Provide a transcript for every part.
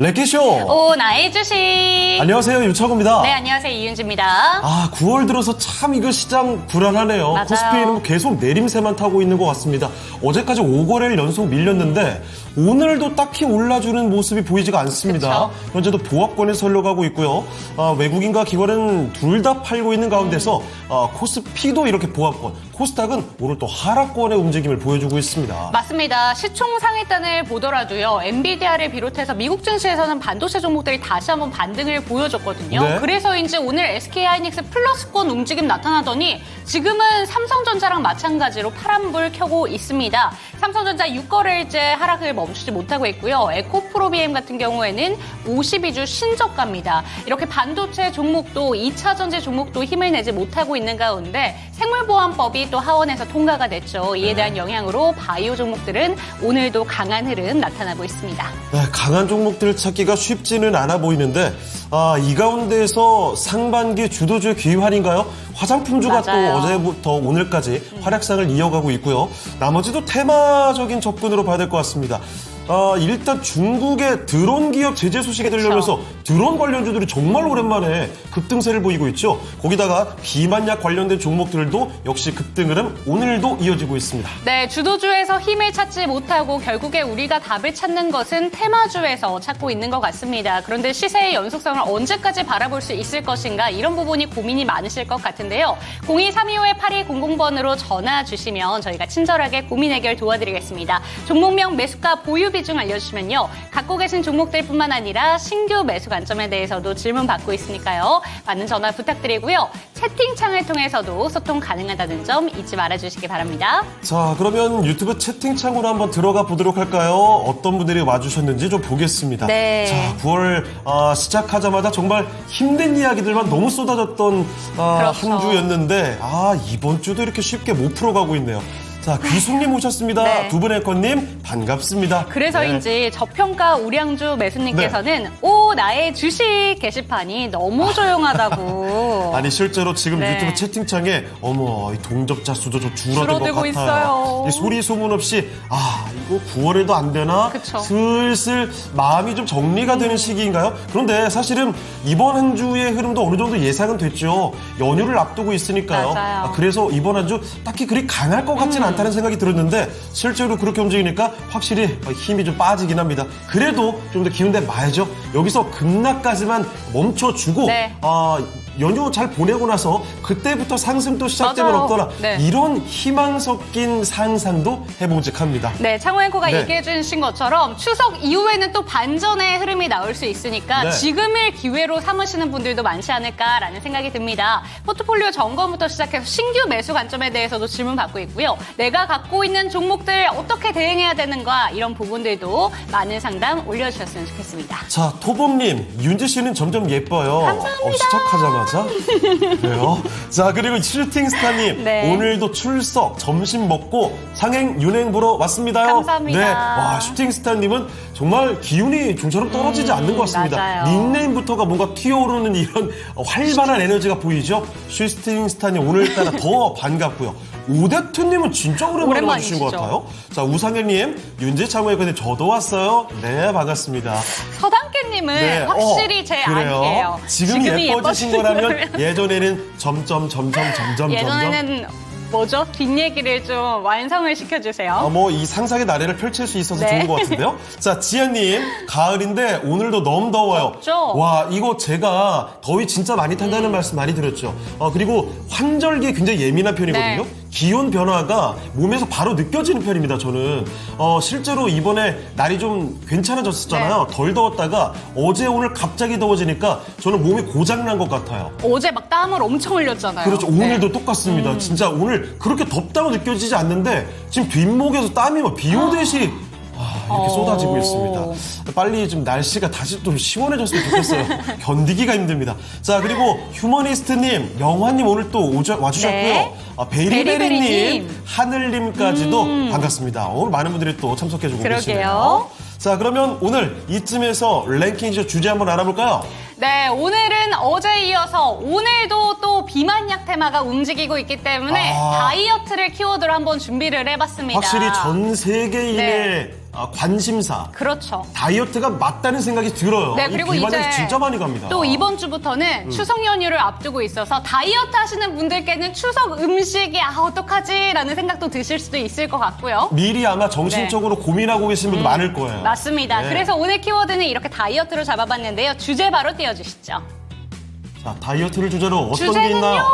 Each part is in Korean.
래키쇼! 오, 나의 주식! 안녕하세요, 유창호입니다. 네, 안녕하세요, 이윤지입니다. 9월 들어서 참 이거 시장 불안하네요. 맞아요. 코스피는 계속 내림세만 타고 있는 것 같습니다. 어제까지 5거래일 연속 밀렸는데 오늘도 딱히 올라주는 모습이 보이지가 않습니다. 그쵸? 현재도 보합권에 설려가고 있고요. 외국인과 기관은 둘 다 팔고 있는 가운데서 코스피도 이렇게 보합권, 코스닥은 오늘 또 하락권의 움직임을 보여주고 있습니다. 맞습니다. 시총 상위단을 보더라도요, 엔비디아를 비롯해서 미국 증시에서는 반도체 종목들이 다시 한번 반등을 보여줬거든요. 네. 그래서인지 오늘 SK하이닉스 플러스권 움직임 나타나더니 지금은 삼성전자랑 마찬가지로 파란불 켜고 있습니다. 삼성전자 6거래일째 하락을 멈추지 못하고 있고요. 에코프로비엠 같은 경우에는 52주 신저가입니다. 이렇게 반도체 종목도 2차 전지 종목도 힘을 내지 못하고 있는 가운데 생물보안법이 또 하원에서 통과가 됐죠. 이에 대한 영향으로 바이오 종목들은 오늘도 강한 흐름 나타나고 있습니다. 네, 강한 종목들을 찾기가 쉽지는 않아 보이는데 이 가운데에서 상반기 주도주 귀환인가요? 화장품주가 맞아요. 또 어제부터 오늘까지 활약상을 이어가고 있고요. 나머지도 테마적인 접근으로 봐야 될 것 같습니다. 일단 중국의 드론 기업 제재 소식이 들려면서 드론 관련주들이 정말 오랜만에 급등세를 보이고 있죠. 거기다가 비만약 관련된 종목들도 역시 급등 흐름 오늘도 이어지고 있습니다. 네, 주도주에서 힘을 찾지 못하고 결국에 우리가 답을 찾는 것은 테마주에서 찾고 있는 것 같습니다. 그런데 시세의 연속성을 언제까지 바라볼 수 있을 것인가 이런 부분이 고민이 많으실 것 같은데요. 02-325-8200번으로 전화 주시면 저희가 친절하게 고민 해결 도와드리겠습니다. 종목명, 매수가, 보유 비중 알려주시면요. 갖고 계신 종목들뿐만 아니라 신규 매수 관점에 대해서도 질문 받고 있으니까요. 많은 전화 부탁드리고요. 채팅창을 통해서도 소통 가능하다는 점 잊지 말아주시기 바랍니다. 자, 그러면 유튜브 채팅창으로 한번 들어가 보도록 할까요? 어떤 분들이 와주셨는지 좀 보겠습니다. 네. 자, 9월 시작하자마자 정말 힘든 이야기들만 너무 쏟아졌던 그렇죠. 한 주였는데 이번 주도 이렇게 쉽게 못 풀어가고 있네요. 자, 귀숙님 오셨습니다. 네. 두 분의 건님 반갑습니다. 그래서인지 저평가 우량주 매수님께서는 오, 나의 주식 게시판이 너무 조용하다고. 아니 실제로 지금 네. 유튜브 채팅창에 어머 이 동접자 수도 좀 줄어든 것 줄어들고 같아요. 있어요. 이 소리 소문 없이 이거 9월에도 안 되나? 그쵸. 슬슬 마음이 좀 정리가 되는 시기인가요? 그런데 사실은 이번 한 주의 흐름도 어느 정도 예상은 됐죠. 연휴를 앞두고 있으니까요. 맞아요. 그래서 이번 한 주 딱히 그리 강할 것 같지는 않다는 생각이 들었는데 실제로 그렇게 움직이니까 확실히 힘이 좀 빠지긴 합니다. 그래도 좀 더 기운내 봐야죠. 여기서 급락까지만 멈춰주고 네. 연휴 잘 보내고 나서 그때부터 상승 또 시작되면 맞아요. 어떠나 네. 이런 희망 섞인 상상도 해보직합니다. 네, 창호 앵커가 네. 얘기해 주신 것처럼 추석 이후에는 또 반전의 흐름이 나올 수 있으니까 네. 지금을 기회로 삼으시는 분들도 많지 않을까라는 생각이 듭니다. 포트폴리오 점검부터 시작해서 신규 매수 관점에 대해서도 질문 받고 있고요. 내가 갖고 있는 종목들 어떻게 대응해야 되는가 이런 부분들도 많은 상담 올려주셨으면 좋겠습니다. 자, 토범님, 윤지 씨는 점점 예뻐요. 감사합니다. 시작하자마자. 그래요. 자, 그리고 슈팅스타님, 네. 오늘도 출석, 점심 먹고 상행, 윤행 보러 왔습니다요. 감사합니다. 네. 와, 슈팅스타님은 정말 기운이 좀처럼 떨어지지 않는 것 같습니다. 맞아요. 닉네임부터가 뭔가 튀어오르는 이런 활발한 에너지가 보이죠? 슈팅스타님, 오늘따라 더 반갑고요. 오대투님은 진짜 오랜만에 와주신 것 오랜만이시죠. 같아요. 자, 우상현님, 윤지 창호의 근데 저도 왔어요. 네, 반갑습니다. 서당깨님은 네, 확실히 제 그래요? 아니에요. 지금이 예뻐지신 거라면 거라면 예전에는 점점. 예전에는 뭐죠? 뒷얘기를 좀 완성을 시켜주세요. 이 상상의 나래를 펼칠 수 있어서 네. 좋은 것 같은데요. 자, 지연님, 가을인데 오늘도 너무 더워요. 덥죠? 와, 이거 제가 더위 진짜 많이 탄다는 말씀 많이 들었죠. 그리고 환절기에 굉장히 예민한 편이거든요. 네. 기온 변화가 몸에서 바로 느껴지는 편입니다, 저는. 실제로 이번에 날이 좀 괜찮아졌었잖아요. 네. 덜 더웠다가 어제 오늘 갑자기 더워지니까 저는 몸이 고장난 것 같아요. 어제 막 땀을 엄청 흘렸잖아요. 그렇죠. 네. 오늘도 똑같습니다. 진짜 오늘 그렇게 덥다고 느껴지지 않는데 지금 뒷목에서 땀이 막 비 오듯이 이렇게 쏟아지고 있습니다. 빨리 좀 날씨가 다시 좀 시원해졌으면 좋겠어요. 견디기가 힘듭니다. 자, 그리고 휴머니스트님, 영화님 오늘 또 와주셨고요. 네. 베리베리님, 베리베리님. 하늘님까지도 반갑습니다. 오늘 많은 분들이 또 참석해주고 그러게요. 계시네요. 자, 그러면 오늘 이쯤에서 랭킹 주제 한번 알아볼까요? 네, 오늘은 어제에 이어서 오늘도 또 비만약 테마가 움직이고 있기 때문에 다이어트를 키워드로 한번 준비를 해봤습니다. 확실히 전 세계인의 네. 관심사. 그렇죠. 다이어트가 맞다는 생각이 들어요. 네, 이 그리고 비만약이 이제 진짜 많이 갑니다. 또 이번 주부터는 추석 연휴를 앞두고 있어서 다이어트 하시는 분들께는 추석 음식이 어떡하지라는 생각도 드실 수도 있을 것 같고요. 미리 아마 정신적으로 고민하고 계신 분도 많을 거예요. 맞습니다. 네. 그래서 오늘 키워드는 이렇게 다이어트로 잡아봤는데요. 주제 바로 띄워주시죠. 자, 다이어트를 주제로 어떤 게 주제는요? 있나요?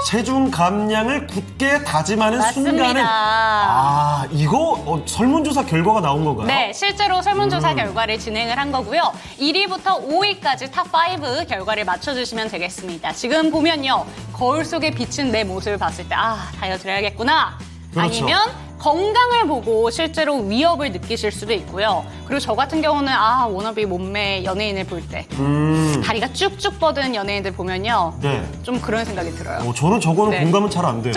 체중 감량을 굳게 다짐하는 맞습니다. 순간은 이거 설문조사 결과가 나온 건가요? 네, 실제로 설문조사 결과를 진행을 한 거고요. 1위부터 5위까지 탑5 결과를 맞춰주시면 되겠습니다. 지금 보면요. 거울 속에 비친 내 모습을 봤을 때 다이어트를 해야겠구나. 그렇죠. 아니면 건강을 보고 실제로 위협을 느끼실 수도 있고요. 그리고 저 같은 경우는 워너비 몸매 연예인을 볼 때 다리가 쭉쭉 뻗은 연예인들 보면요. 네. 좀 그런 생각이 들어요. 저는 저거는 네. 공감은 잘 안 돼요.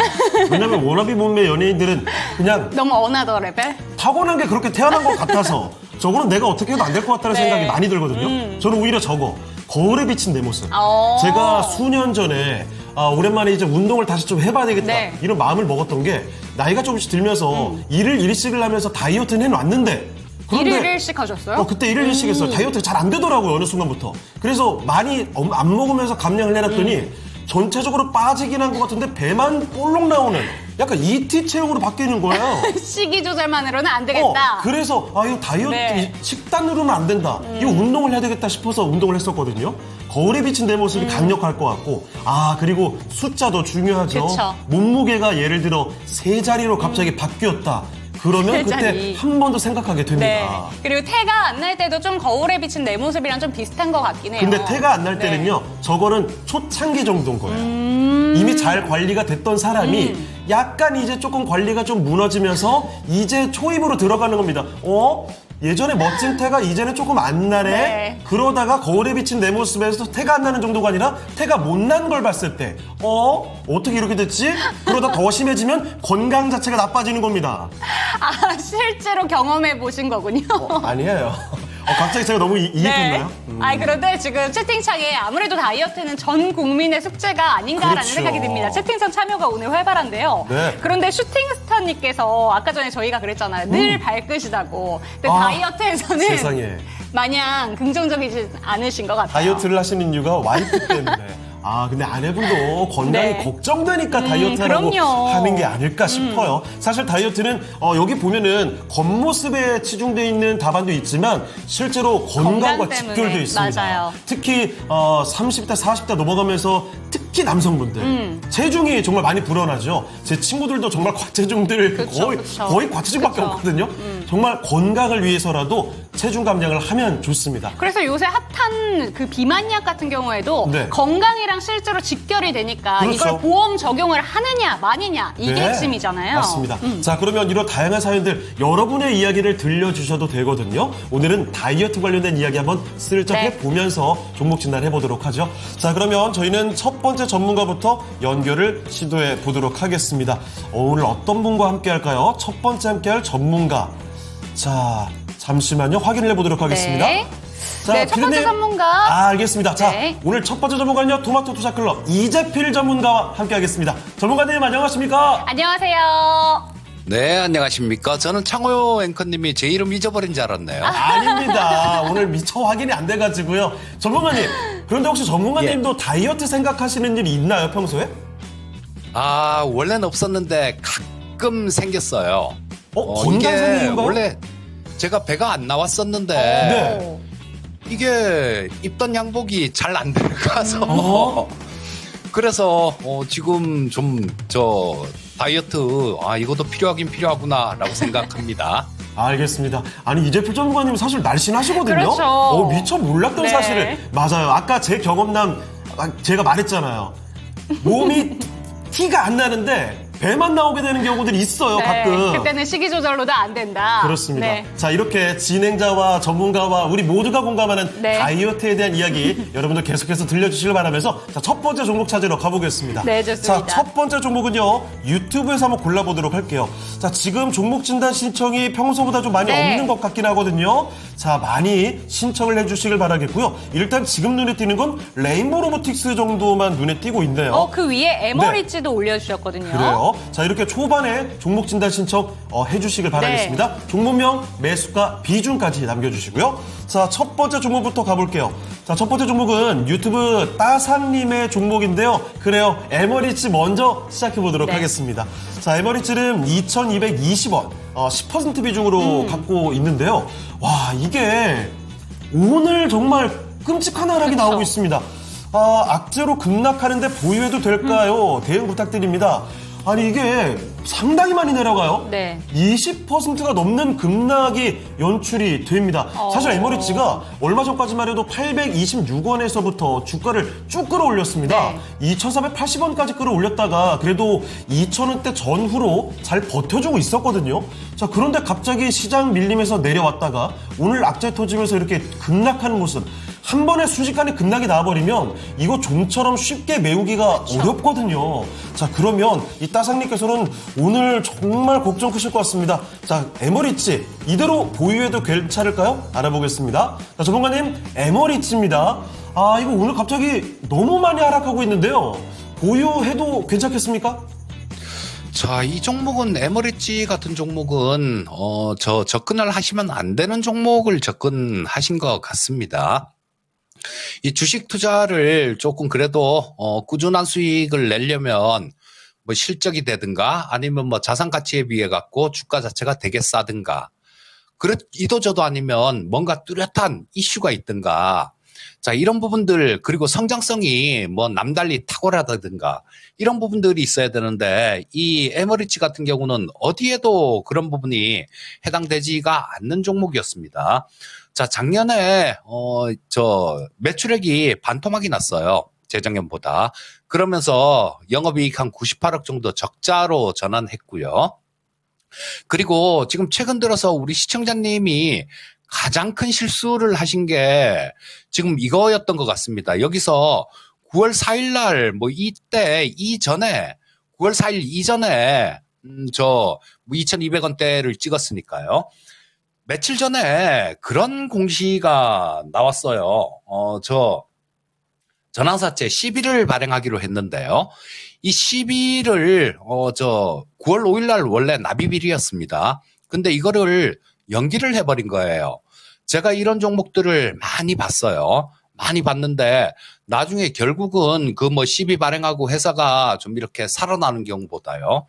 왜냐면 워너비 몸매 연예인들은 그냥 너무 어나더 레벨? 타고난 게 그렇게 태어난 것 같아서 저거는 내가 어떻게 해도 안 될 것 같다는 네. 생각이 많이 들거든요. 저는 오히려 거울에 비친 내 모습. 제가 수년 전에 오랜만에 이제 운동을 다시 좀 해봐야 되겠다. 네. 이런 마음을 먹었던 게 나이가 조금씩 들면서 일을 일식을 하면서 다이어트는 해놨는데 일을 일식 하셨어요? 그때 일을 일식 했어요. 다이어트가 잘 안 되더라고요. 어느 순간부터. 그래서 많이 안 먹으면서 감량을 해놨더니 전체적으로 빠지긴 한 것 같은데 배만 볼록 나오는 약간 ET 체형으로 바뀌는 거예요. 식이 조절만으로는 안 되겠다. 그래서 이거 다이어트 네. 식단으로는 안 된다. 이거 운동을 해야 되겠다 싶어서 운동을 했었거든요. 거울에 비친 내 모습이 강력할 것 같고 그리고 숫자도 중요하죠. 그쵸. 몸무게가 예를 들어 세 자리로 갑자기 바뀌었다. 그러면 세 그때 자리. 한 번 더 생각하게 됩니다. 네. 그리고 태가 안 날 때도 좀 거울에 비친 내 모습이랑 좀 비슷한 것 같긴 해요. 근데 태가 안 날 네. 때는요, 저거는 초창기 정도인 거예요. 이미 잘 관리가 됐던 사람이 약간 이제 조금 관리가 좀 무너지면서 이제 초입으로 들어가는 겁니다. 예전에 멋진 태가 이제는 조금 안 나네? 네. 그러다가 거울에 비친 내 모습에서 태가 안 나는 정도가 아니라 태가 못 난 걸 봤을 때, 어떻게 이렇게 됐지? 그러다 더 심해지면 건강 자체가 나빠지는 겁니다. 실제로 경험해 보신 거군요. 아니에요. 갑자기 제가 너무 이익했나요? 그런데 지금 채팅창에 아무래도 다이어트는 전 국민의 숙제가 아닌가라는 그렇죠. 생각이 듭니다. 채팅창 참여가 오늘 활발한데요. 네. 그런데 슈팅스타님께서 아까 전에 저희가 그랬잖아요. 늘 발끝이다고. 근데 다이어트에서는 세상에. 마냥 긍정적이지 않으신 것 같아요. 다이어트를 하시는 이유가 와이프 때문에. 근데 아내분도 건강이 네. 걱정되니까 다이어트 하라고 그럼요. 하는 게 아닐까 싶어요. 사실 다이어트는 여기 보면은 겉모습에 치중돼 있는 답안도 있지만 실제로 건강과 건강 때문에. 직결되어 있습니다. 맞아요. 특히 30대, 40대 넘어가면서 특히 남성분들 체중이 정말 많이 불어나죠. 제 친구들도 정말 과체중들 그쵸, 거의 그쵸. 거의 과체중밖에 그쵸. 없거든요. 정말 건강을 위해서라도 체중 감량을 하면 좋습니다. 그래서 요새 핫한 그 비만약 같은 경우에도 네. 건강이랑 실제로 직결이 되니까 그렇죠. 이걸 보험 적용을 하느냐 마느냐 이게 네, 핵심이잖아요. 맞습니다. 자, 그러면 이런 다양한 사연들 여러분의 이야기를 들려주셔도 되거든요. 오늘은 다이어트 관련된 이야기 한번 슬쩍 네. 해보면서 종목 진단해보도록 하죠. 자, 그러면 저희는 첫 번째 전문가부터 연결을 시도해 보도록 하겠습니다. 오늘 어떤 분과 함께 할까요? 첫 번째 함께 할 전문가. 자, 잠시만요. 확인을 해보도록 하겠습니다. 네. 자, 네, 첫 번째 피디님. 전문가. 알겠습니다. 자, 네. 오늘 첫 번째 전문가는요, 토마토 투자클럽 이재필 전문가와 함께 하겠습니다. 전문가님, 안녕하십니까? 안녕하세요. 네, 안녕하십니까. 저는 창호 앵커님이 제 이름 잊어버린 줄 알았네요. 아닙니다. 오늘 미처 확인이 안 돼가지고요. 전문가님, 그런데 혹시 전문가님도 다이어트 생각하시는 일이 있나요, 평소에? 원래는 없었는데 가끔 생겼어요. 건강상의 이유가요? 원래 제가 배가 안 나왔었는데 네. 이게 입던 양복이 잘 안 들어가서 그래서 지금 좀 다이어트 이것도 필요하긴 필요하구나라고 생각합니다. 알겠습니다. 아니, 이재필 전문가님 사실 날씬하시거든요. 그렇죠. 미처 몰랐던 네. 사실을. 맞아요. 아까 제 경험담 제가 말했잖아요. 몸이 티가 안 나는데 배만 나오게 되는 경우들이 있어요, 가끔. 그때는 식이 조절로도 안 된다. 그렇습니다. 네. 자, 이렇게 진행자와 전문가와 우리 모두가 공감하는 네. 다이어트에 대한 이야기 여러분들 계속해서 들려주시길 바라면서 자, 첫 번째 종목 찾으러 가보겠습니다. 네, 좋습니다. 자, 첫 번째 종목은요, 유튜브에서 한번 골라보도록 할게요. 자, 지금 종목 진단 신청이 평소보다 좀 많이 네. 없는 것 같긴 하거든요. 자, 자, 많이 신청을 해주시길 바라겠고요. 일단 지금 눈에 띄는 건 레인보우 로보틱스 정도만 눈에 띄고 있네요. 그 위에 에머리지도 올려주셨거든요. 그래요. 자, 이렇게 초반에 종목 진단 신청 해주시길 바라겠습니다. 종목명, 매수가, 비중까지 남겨주시고요. 자, 첫 번째 종목부터 가볼게요. 자, 첫 번째 종목은 유튜브 따상님의 종목인데요. 그래요. 에머리지 먼저 시작해보도록 하겠습니다. 자, 에머리지는 2,220원, 10% 비중으로 갖고 있는데요. 와, 이게 오늘 정말 끔찍한 하락이 나오고 있습니다. 악재로 급락하는데 보유해도 될까요? 대응 부탁드립니다. 아니, 이게 상당히 많이 내려가요. 네. 20%가 넘는 급락이 연출이 됩니다. 사실 에머리지가 얼마 전까지만 해도 826원에서부터 주가를 쭉 끌어올렸습니다. 네. 2,480원까지 끌어올렸다가 그래도 2,000원대 전후로 잘 버텨주고 있었거든요. 자, 그런데 갑자기 시장 밀림에서 내려왔다가 오늘 악재 터지면서 이렇게 급락하는 모습. 한 번에 순식간에 급락이 나와버리면 이거 좀처럼 쉽게 메우기가 어렵거든요. 자, 그러면 이 따상님께서는 오늘 정말 걱정 크실 것 같습니다. 자, 에머리지 이대로 보유해도 괜찮을까요? 알아보겠습니다. 자, 전문가님, 에머리지입니다. 이거 오늘 갑자기 너무 많이 하락하고 있는데요. 보유해도 괜찮겠습니까? 자, 이 종목은 에머리지 같은 종목은 접근을 하시면 안 되는 종목을 접근하신 것 같습니다. 이 주식 투자를 조금 그래도 꾸준한 수익을 내려면 뭐 실적이 되든가 아니면 뭐 자산 가치에 비해 갖고 주가 자체가 되게 싸든가 이도저도 아니면 뭔가 뚜렷한 이슈가 있든가 자, 이런 부분들 그리고 성장성이 뭐 남달리 탁월하다든가 이런 부분들이 있어야 되는데 이 에머리지 같은 경우는 어디에도 그런 부분이 해당되지가 않는 종목이었습니다. 자, 작년에 매출액이 반토막이 났어요. 재작년보다. 그러면서 영업이익 한 98억 정도 적자로 전환했고요. 그리고 지금 최근 들어서 우리 시청자님이 가장 큰 실수를 하신 게 지금 이거였던 것 같습니다. 여기서 9월 4일 날 뭐 이때 이전에 9월 4일 이전에 2,200원대를 찍었으니까요. 며칠 전에 그런 공시가 나왔어요. 전환사채 10일을 발행하기로 했는데요. 이 10일을 9월 5일 날 원래 납입일이었습니다. 근데 이거를 연기를 해버린 거예요. 제가 이런 종목들을 많이 봤어요. 많이 봤는데 나중에 결국은 그 뭐 10일 발행하고 회사가 좀 이렇게 살아나는 경우보다요.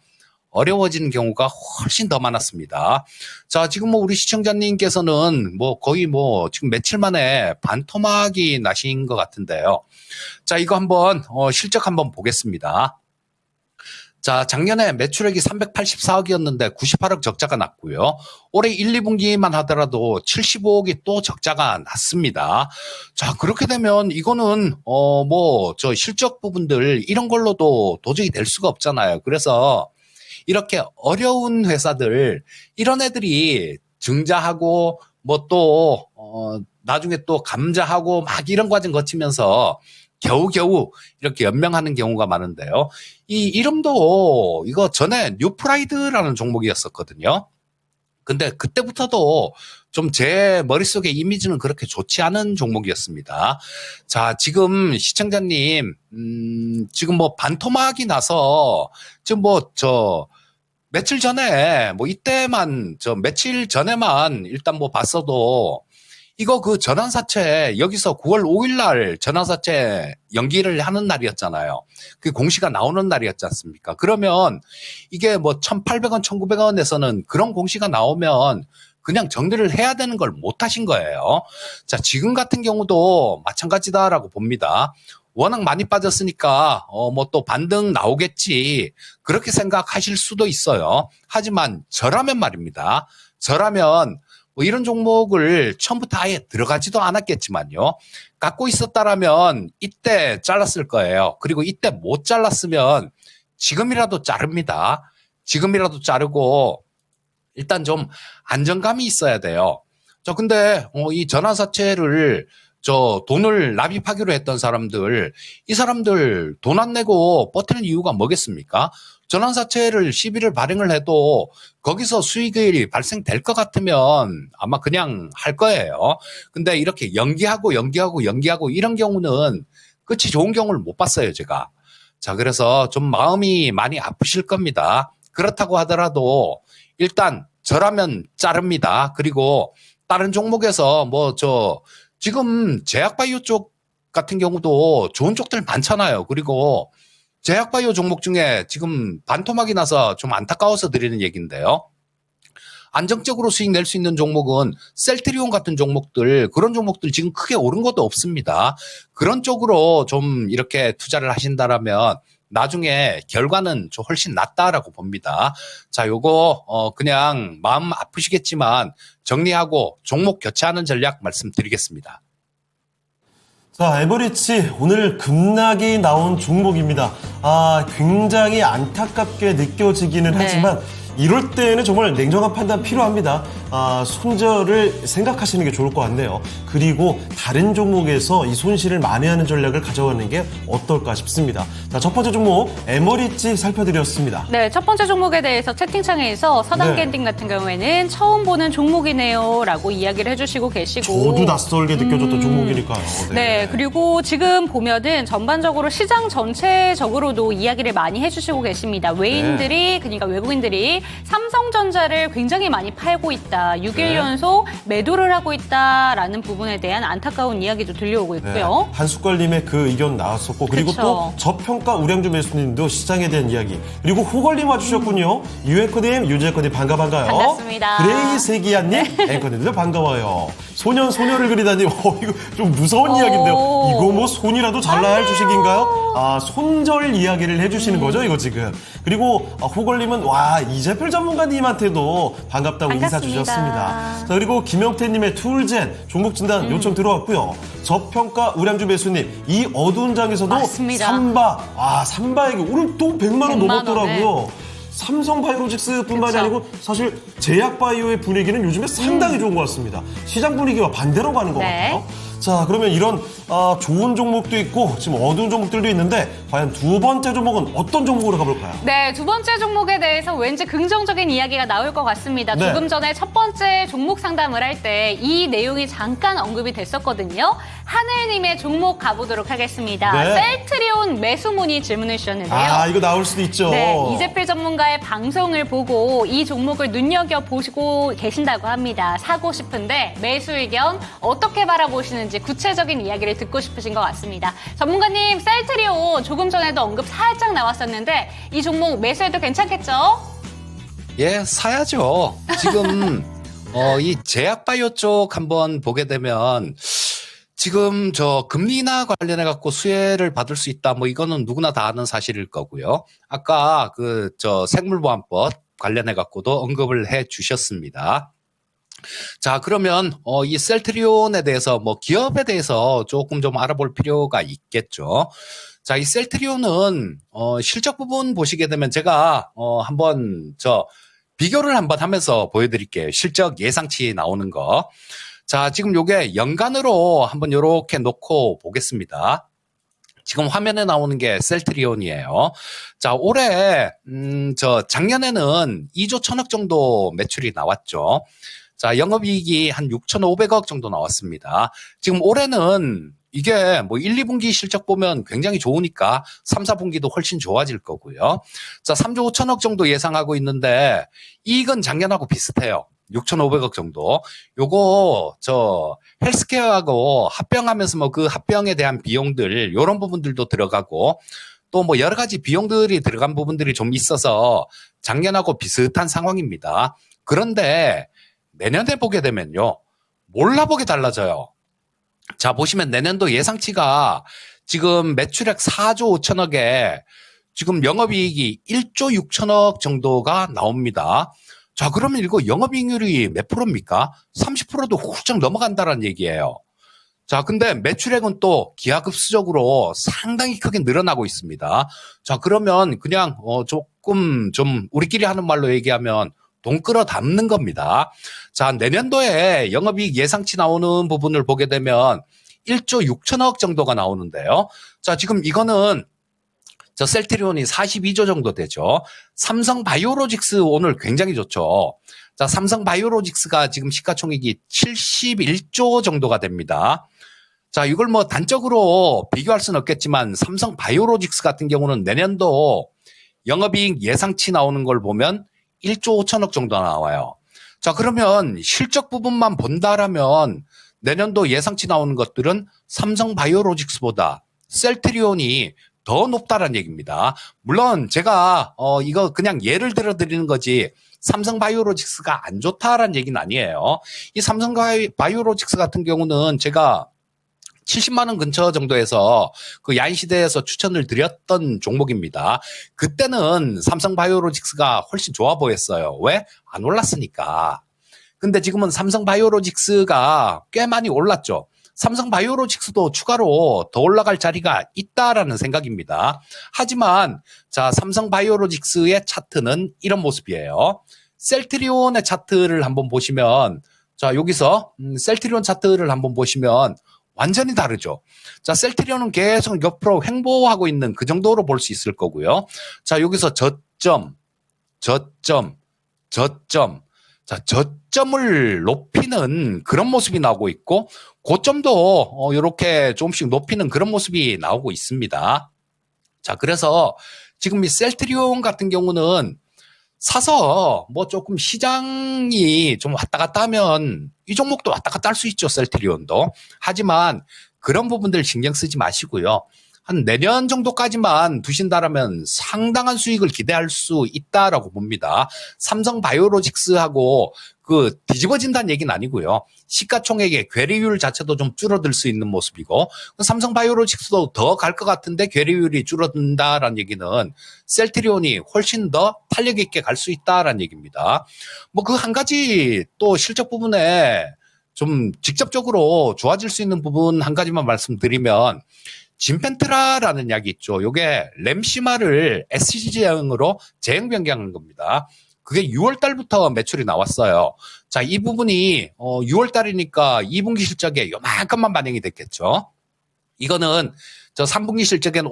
어려워지는 경우가 훨씬 더 많았습니다. 자, 지금 뭐 우리 시청자님께서는 뭐 거의 뭐 지금 며칠 만에 반토막이 나신 것 같은데요. 자, 이거 한번 실적 한번 보겠습니다. 자, 작년에 매출액이 384억이었는데 98억 적자가 났고요. 올해 1, 2분기만 하더라도 75억이 또 적자가 났습니다. 자, 그렇게 되면 이거는 실적 부분들 이런 걸로도 도저히 될 수가 없잖아요. 그래서 이렇게 어려운 회사들 이런 애들이 증자하고 나중에 또 감자하고 막 이런 과정 거치면서 겨우겨우 이렇게 연명하는 경우가 많은데요. 이 이름도 이거 전에 뉴프라이드라는 종목이었었거든요. 근데 그때부터도 좀 제 머릿속에 이미지는 그렇게 좋지 않은 종목이었습니다. 자, 지금 시청자님, 지금 뭐 반토막이 나서 지금 며칠 전에 며칠 전에만 일단 봤어도 이거 그 전환사채 여기서 9월 5일 날 전환사채 연기를 하는 날이었잖아요. 그 공시가 나오는 날이었지 않습니까? 그러면 이게 1,800원, 1,900원에서는 그런 공시가 나오면 그냥 정리를 해야 되는 걸 못 하신 거예요. 자, 지금 같은 경우도 마찬가지다라고 봅니다. 워낙 많이 빠졌으니까 또 반등 나오겠지 그렇게 생각하실 수도 있어요. 하지만 저라면 말입니다. 저라면 이런 종목을 처음부터 아예 들어가지도 않았겠지만요. 갖고 있었다라면 이때 잘랐을 거예요. 그리고 이때 못 잘랐으면 지금이라도 자릅니다. 지금이라도 자르고 일단 좀 안정감이 있어야 돼요. 근데 이 전환사채를 저 돈을 납입하기로 했던 사람들, 이 사람들 돈 안 내고 버티는 이유가 뭐겠습니까? 전환사채를 시비를 발행을 해도 거기서 수익이 발생될 것 같으면 아마 그냥 할 거예요. 근데 이렇게 연기하고 이런 경우는 끝이 좋은 경우를 못 봤어요, 제가. 자, 그래서 좀 마음이 많이 아프실 겁니다. 그렇다고 하더라도 일단 저라면 자릅니다. 그리고 다른 종목에서 지금 제약바이오 쪽 같은 경우도 좋은 쪽들 많잖아요. 그리고 제약바이오 종목 중에 지금 반토막이 나서 좀 안타까워서 드리는 얘기인데요. 안정적으로 수익 낼 수 있는 종목은 셀트리온 같은 종목들, 그런 종목들 지금 크게 오른 것도 없습니다. 그런 쪽으로 좀 이렇게 투자를 하신다라면 나중에 결과는 좀 훨씬 낫다라고 봅니다. 자, 요거 그냥 마음 아프시겠지만 정리하고 종목 교체하는 전략 말씀드리겠습니다. 자, 에버리지 오늘 급락이 나온 종목입니다. 굉장히 안타깝게 느껴지기는 네. 하지만 이럴 때는 정말 냉정한 판단 필요합니다. 손절을 생각하시는 게 좋을 것 같네요. 그리고 다른 종목에서 이 손실을 만회하는 전략을 가져가는 게 어떨까 싶습니다. 자, 첫 번째 종목 에머리지 살펴드렸습니다. 네, 첫 번째 종목에 대해서 채팅창에서 서당 네. 겐딩 같은 경우에는 처음 보는 종목이네요 라고 이야기를 해주시고 계시고 저도 낯설게 느껴졌던 종목이니까요. 네, 그리고 지금 보면은 전반적으로 시장 전체적으로도 이야기를 많이 해주시고 계십니다. 외인들이, 그러니까 외국인들이 삼성전자를 굉장히 많이 팔고 있다. 6일 네. 연속 매도를 하고 있다라는 부분에 대한 안타까운 이야기도 들려오고 있고요. 한숟갈님의 그 의견 나왔었고 그리고 그쵸. 또 저평가 우량주 매수님도 시장에 대한 이야기 그리고 호걸님 와주셨군요. 유에코님, 유재코님 반가워요. 반갑습니다. 그레이세기야님, 앵커님들 반가워요. 소녀를 그리다니 이거 좀 무서운 이야기인데요. 이거 뭐 손이라도 잘라야 할 주식인가요? 손절 이야기를 해주시는 거죠 이거 지금. 그리고 호걸님은 와 이재필 전문가님한테도 반갑다고 인사 반갑습니다. 주셨습니다. 자, 그리고 김영태님의 툴젠 종목 진단 요청 들어왔고요. 저평가 우량주 매수님 이 어두운 장에서도 맞습니다. 삼바에게 오늘 또 100만 원 100만 넘었더라고요. 삼성바이오로직스뿐만이 그쵸. 아니고 사실 제약바이오의 분위기는 요즘에 상당히 좋은 것 같습니다. 시장 분위기와 반대로 가는 것 네. 같아요. 자, 그러면 이런 좋은 종목도 있고 지금 어두운 종목들도 있는데 과연 두 번째 종목은 어떤 종목으로 가볼까요? 네, 두 번째 종목에 대해서 왠지 긍정적인 이야기가 나올 것 같습니다. 네. 조금 전에 첫 번째 종목 상담을 할 때 이 내용이 잠깐 언급이 됐었거든요. 하늘님의 종목 가보도록 하겠습니다. 네. 셀트리온 매수문의 질문을 주셨는데요. 이거 나올 수도 있죠. 네, 이재필 전문가의 방송을 보고 이 종목을 눈여겨보시고 계신다고 합니다. 사고 싶은데 매수 의견 어떻게 바라보시는지 구체적인 이야기를 듣고 싶으신 것 같습니다. 전문가님, 셀트리온 조금 전에도 언급 살짝 나왔었는데 이 종목 매수해도 괜찮겠죠? 예, 사야죠. 지금 이 제약바이오 쪽 한번 보게 되면 지금 금리 인하 관련해 갖고 수혜를 받을 수 있다. 이거는 누구나 다 아는 사실일 거고요. 아까 생물보안법 관련해 갖고도 언급을 해 주셨습니다. 자, 그러면 이 셀트리온에 대해서 기업에 대해서 조금 좀 알아볼 필요가 있겠죠. 자, 이 셀트리온은 실적 부분 보시게 되면 제가 한번 비교를 한번 하면서 보여드릴게요. 실적 예상치 나오는 거. 자, 지금 요게 연간으로 한번 요렇게 놓고 보겠습니다. 지금 화면에 나오는 게 셀트리온이에요. 자, 올해 작년에는 2조 1천억 정도 매출이 나왔죠. 자, 영업이익이 한 6,500억 정도 나왔습니다. 지금 올해는 이게 1, 2분기 실적 보면 굉장히 좋으니까 3, 4분기도 훨씬 좋아질 거고요. 자, 3조 5천억 정도 예상하고 있는데 이익은 작년하고 비슷해요. 6,500억 정도. 요거 헬스케어하고 합병하면서 그 합병에 대한 비용들 요런 부분들도 들어가고 또 여러 가지 비용들이 들어간 부분들이 좀 있어서 작년하고 비슷한 상황입니다. 그런데 내년에 보게 되면요. 몰라보게 달라져요. 자, 보시면 내년도 예상치가 지금 매출액 4조 5천억에 지금 영업이익이 1조 6천억 정도가 나옵니다. 자, 그러면 이거 영업이익률이 몇 프로입니까? 30%도 훌쩍 넘어간다는 얘기예요. 자, 근데 매출액은 또 기하급수적으로 상당히 크게 늘어나고 있습니다. 자, 그러면 그냥 조금 좀 우리끼리 하는 말로 얘기하면 돈 끌어 담는 겁니다. 자, 내년도에 영업이익 예상치 나오는 부분을 보게 되면 1조 6천억 정도가 나오는데요. 자, 지금 이거는 저 셀트리온이 42조 정도 되죠. 삼성 바이오로직스 오늘 굉장히 좋죠. 자, 삼성 바이오로직스가 지금 시가총액이 71조 정도가 됩니다. 자, 이걸 뭐 단적으로 비교할 수는 없겠지만 삼성 바이오로직스 같은 경우는 내년도 영업이익 예상치 나오는 걸 보면 1조 5천억 정도 나와요. 자, 그러면 실적 부분만 본다라면 내년도 예상치 나오는 것들은 삼성 바이오로직스보다 셀트리온이 더 높다라는 얘기입니다. 물론 제가 이거 그냥 예를 들어 드리는 거지 삼성 바이오로직스가 안 좋다라는 얘기는 아니에요. 이 삼성 바이오로직스 같은 경우는 제가 70만 원 근처 정도에서 그 야인시대에서 추천을 드렸던 종목입니다. 그때는 삼성 바이오로직스가 훨씬 좋아 보였어요. 왜? 안 올랐으니까. 근데 지금은 삼성 바이오로직스가 꽤 많이 올랐죠. 삼성 바이오로직스도 추가로 더 올라갈 자리가 있다라는 생각입니다. 하지만 자, 삼성 바이오로직스의 차트는 이런 모습이에요. 셀트리온의 차트를 한번 보시면 자, 여기서 셀트리온 차트를 한번 보시면 완전히 다르죠. 자, 셀트리온은 계속 옆으로 횡보하고 있는 그 정도로 볼 수 있을 거고요. 자, 여기서 저점. 자, 저점을 높이는 그런 모습이 나오고 있고, 고점도 이렇게 조금씩 높이는 그런 모습이 나오고 있습니다. 자, 그래서 지금 이 셀트리온 같은 경우는 사서 뭐 조금 시장이 좀 왔다 갔다 하면 이 종목도 왔다 갔다 할 수 있죠, 셀트리온도. 하지만 그런 부분들 신경 쓰지 마시고요. 한 내년 정도까지만 두신다라면 상당한 수익을 기대할 수 있다라고 봅니다. 삼성 바이오로직스하고 그 뒤집어진다는 얘기는 아니고요. 시가총액의 괴리율 자체도 좀 줄어들 수 있는 모습이고, 삼성 바이오로직스도 더 갈 것 같은데 괴리율이 줄어든다라는 얘기는 셀트리온이 훨씬 더 탄력 있게 갈 수 있다라는 얘기입니다. 뭐 그 한 가지 또 실적 부분에 좀 직접적으로 좋아질 수 있는 부분 한 가지만 말씀드리면, 진펜트라라는 약이 있죠. 요게 램시마를 SC제형으로 제형 변경한 겁니다. 그게 6월 달부터 매출이 나왔어요. 자, 이 부분이 6월 달이니까 2분기 실적에 요만큼만 반영이 됐겠죠. 이거는 저 3분기 실적엔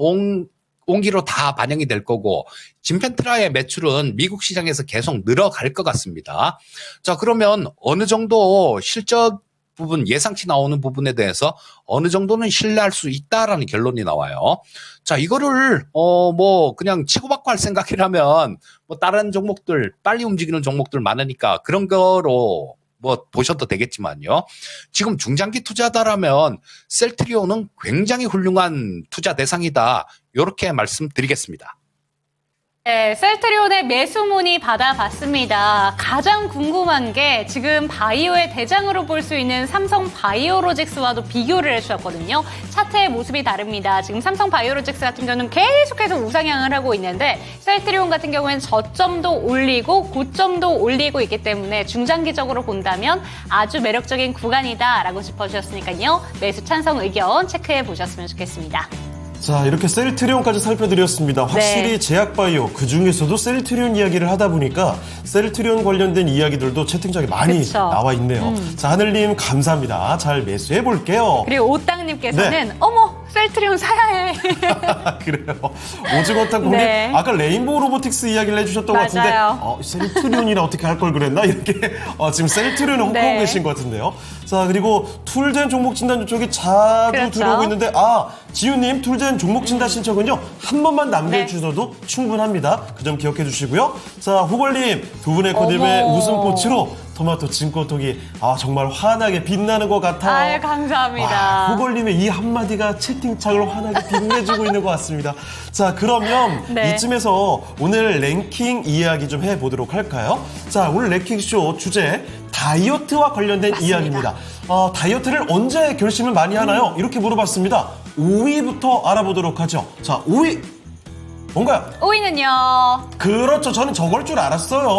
온기로 다 반영이 될 거고, 진펜트라의 매출은 미국 시장에서 계속 늘어갈 것 같습니다. 자, 그러면 어느 정도 실적 부분, 예상치 나오는 부분에 대해서 어느 정도는 신뢰할 수 있다라는 결론이 나와요. 자, 이거를 뭐 그냥 치고받고 할 생각이라면 뭐 다른 종목들, 빨리 움직이는 종목들 많으니까 그런 거로 뭐 보셔도 되겠지만요. 지금 중장기 투자다라면 셀트리온은 굉장히 훌륭한 투자 대상이다. 이렇게 말씀드리겠습니다. 네, 셀트리온의 매수 문의 받아봤습니다. 가장 궁금한 게 지금 바이오의 대장으로 볼 수 있는 삼성 바이오로직스와도 비교를 해주셨거든요. 차트의 모습이 다릅니다. 지금 삼성 바이오로직스 같은 경우는 계속해서 우상향을 하고 있는데, 셀트리온 같은 경우에는 저점도 올리고 고점도 올리고 있기 때문에 중장기적으로 본다면 아주 매력적인 구간이다라고 짚어주셨으니까요. 매수 찬성 의견 체크해 보셨으면 좋겠습니다. 자, 이렇게 셀트리온까지 살펴드렸습니다. 확실히 네. 제약바이오, 그중에서도 셀트리온 이야기를 하다 보니까 셀트리온 관련된 이야기들도 채팅창에 많이 그쵸. 나와 있네요. 자, 하늘님 감사합니다. 잘 매수해볼게요. 그리고 오땅님께서는 네. 어머, 셀트리온 사야 해. 그래요. 오징어탕 공님, 네. 아까 레인보우 로보틱스 이야기를 해주셨던 것 맞아요. 같은데, 셀트리온이라 어떻게 할 걸 그랬나? 이렇게 지금 셀트리온을 혹하고 네. 계신 것 같은데요. 자, 그리고 툴젠 종목 진단 쪽이 자주 그렇죠. 들어오고 있는데, 지우님 툴젠 종목 진단 신청은요, 한 번만 남겨주셔도 충분합니다. 그 점 기억해 주시고요. 자, 후걸님, 두 분의 코디의 어머. 웃음꽃으로 토마토 진코톡이 정말 환하게 빛나는 것 같아요. 아유, 감사합니다. 후걸님의 이 한마디가 채팅창을 환하게 빛내주고 있는 것 같습니다. 자, 그러면 네. 이쯤에서 오늘 랭킹 이야기 좀 해보도록 할까요? 자, 오늘 랭킹쇼 주제 다이어트와 관련된 맞습니다. 이야기입니다. 다이어트를 언제 결심을 많이 하나요? 이렇게 물어봤습니다. 5위부터 알아보도록 하죠. 자, 5위. 뭔가요? 5위는요. 그렇죠. 저는 저걸 줄 알았어요.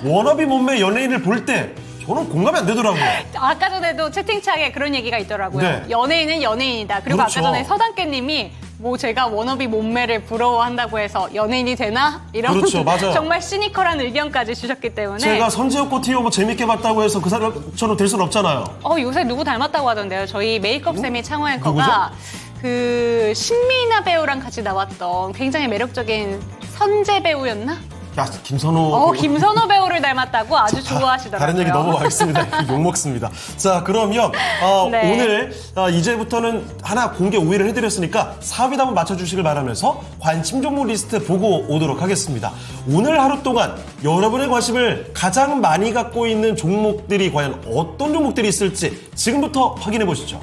워너비 몸매 연예인을 볼 때 저는 공감이 안 되더라고요. 아까 전에도 채팅창에 그런 얘기가 있더라고요. 네. 연예인은 연예인이다. 그리고 그렇죠. 아까 전에 서당깨님이 뭐 제가 워너비 몸매를 부러워한다고 해서 연예인이 되나? 이런 그렇죠, 맞아요. 정말 시니컬한 의견까지 주셨기 때문에 제가 선지효 티오 뭐 재밌게 봤다고 해서 그 사람처럼 될 수는 없잖아요. 요새 누구 닮았다고 하던데요. 저희 메이크업 쌤이 창호 앵커가 그 신미나 배우랑 같이 나왔던 굉장히 매력적인 선재 배우였나? 야, 김선호. 김선호 배우를 닮았다고 아주 좋아하시더라고요. 다른 얘기 넘어가겠습니다. 욕먹습니다. 자, 그러면 네. 오늘 이제부터는 하나 공개 5위를 해드렸으니까 4위도 한번 맞춰주시길 바라면서 관심 종목 리스트 보고 오도록 하겠습니다. 오늘 하루 동안 여러분의 관심을 가장 많이 갖고 있는 종목들이 과연 어떤 종목들이 있을지 지금부터 확인해 보시죠.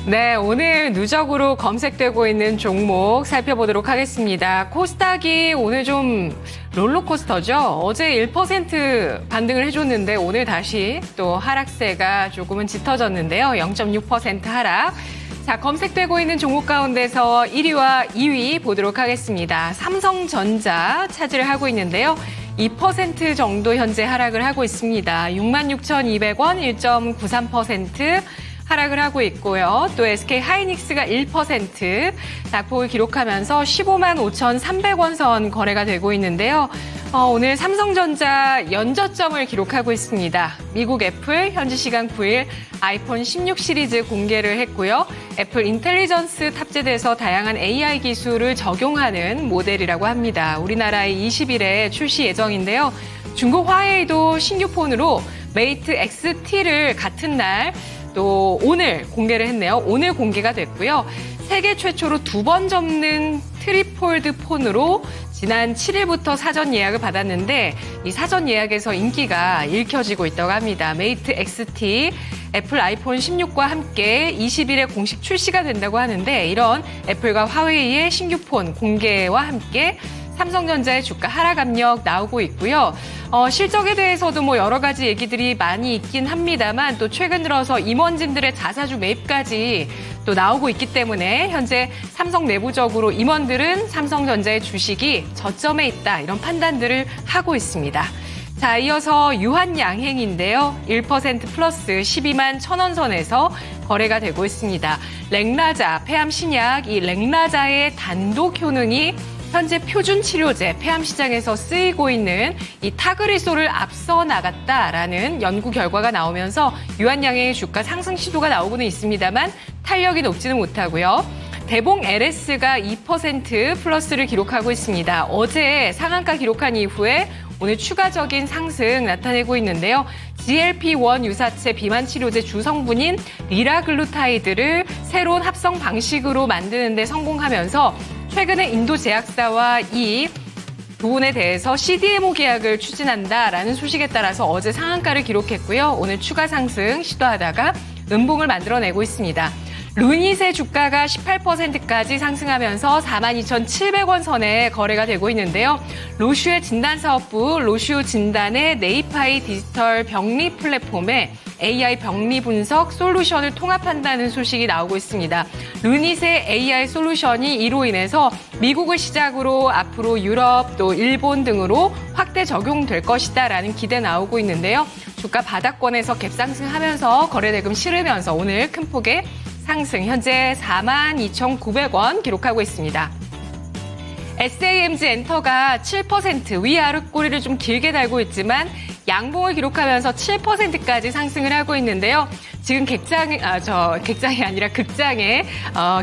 네, 오늘 누적으로 검색되고 있는 종목 살펴보도록 하겠습니다. 코스닥이 오늘 좀 롤러코스터죠. 어제 1% 반등을 해줬는데 오늘 다시 또 하락세가 조금은 짙어졌는데요. 0.6% 하락. 자, 검색되고 있는 종목 가운데서 1위와 2위 보도록 하겠습니다. 삼성전자 차지를 하고 있는데요. 2% 정도 현재 하락을 하고 있습니다. 66,200원 1.93%. 하락을 하고 있고요. 또 SK 하이닉스가 1% 낙폭을 기록하면서 15만 5,300원 선 거래가 되고 있는데요. 오늘 삼성전자 연저점을 기록하고 있습니다. 미국 애플 현지 시간 9일 아이폰 16 시리즈 공개를 했고요. 애플 인텔리전스 탑재돼서 다양한 AI 기술을 적용하는 모델이라고 합니다. 우리나라의 20일에 출시 예정인데요. 중국 화웨이도 신규 폰으로 메이트 XT를 같은 날 또 오늘 공개를 했네요. 오늘 공개가 됐고요. 세계 최초로 2번 접는 트리폴드 폰으로 지난 7일부터 사전 예약을 받았는데 이 사전 예약에서 인기가 읽혀지고 있다고 합니다. 메이트 XT, 애플 아이폰 16과 함께 20일에 공식 출시가 된다고 하는데 이런 애플과 화웨이의 신규 폰 공개와 함께 삼성전자의 주가 하락 압력 나오고 있고요. 실적에 대해서도 뭐 여러 가지 얘기들이 많이 있긴 합니다만 또 최근 들어서 임원진들의 자사주 매입까지 또 나오고 있기 때문에 현재 삼성 내부적으로 임원들은 삼성전자의 주식이 저점에 있다 이런 판단들을 하고 있습니다. 자, 이어서 유한양행인데요. 1% 플러스 12만 1,000원 선에서 거래가 되고 있습니다. 렉라자, 폐암 신약, 이 렉라자의 단독 효능이 현재 표준 치료제 폐암 시장에서 쓰이고 있는 이 타그리소를 앞서 나갔다라는 연구 결과가 나오면서 유한양행의 주가 상승 시도가 나오고는 있습니다만 탄력이 높지는 못하고요. 대봉 LS가 2% 플러스를 기록하고 있습니다. 어제 상한가 기록한 이후에 오늘 추가적인 상승 나타내고 있는데요. GLP-1 유사체 비만 치료제 주성분인 리라글루타이드를 새로운 합성 방식으로 만드는 데 성공하면서 최근에 인도 제약사와 이 부분에 대해서 CDMO 계약을 추진한다라는 소식에 따라서 어제 상한가를 기록했고요. 오늘 추가 상승 시도하다가 음봉을 만들어내고 있습니다. 루닛의 주가가 18%까지 상승하면서 42,700원 선에 거래가 되고 있는데요. 로슈의 진단사업부 로슈 진단의 네이파이 디지털 병리 플랫폼에 AI 병리 분석 솔루션을 통합한다는 소식이 나오고 있습니다. 루닛의 AI 솔루션이 이로 인해서 미국을 시작으로 앞으로 유럽 또 일본 등으로 확대 적용될 것이다라는 기대 나오고 있는데요. 주가 바닥권에서 갭상승하면서 거래대금 실으면서 오늘 큰 폭의 상승 현재 42,900원 기록하고 있습니다. SAMG 엔터가 7% 위아래 꼬리를 좀 길게 달고 있지만 양봉을 기록하면서 7%까지 상승을 하고 있는데요. 지금 극장이 아니라 극장에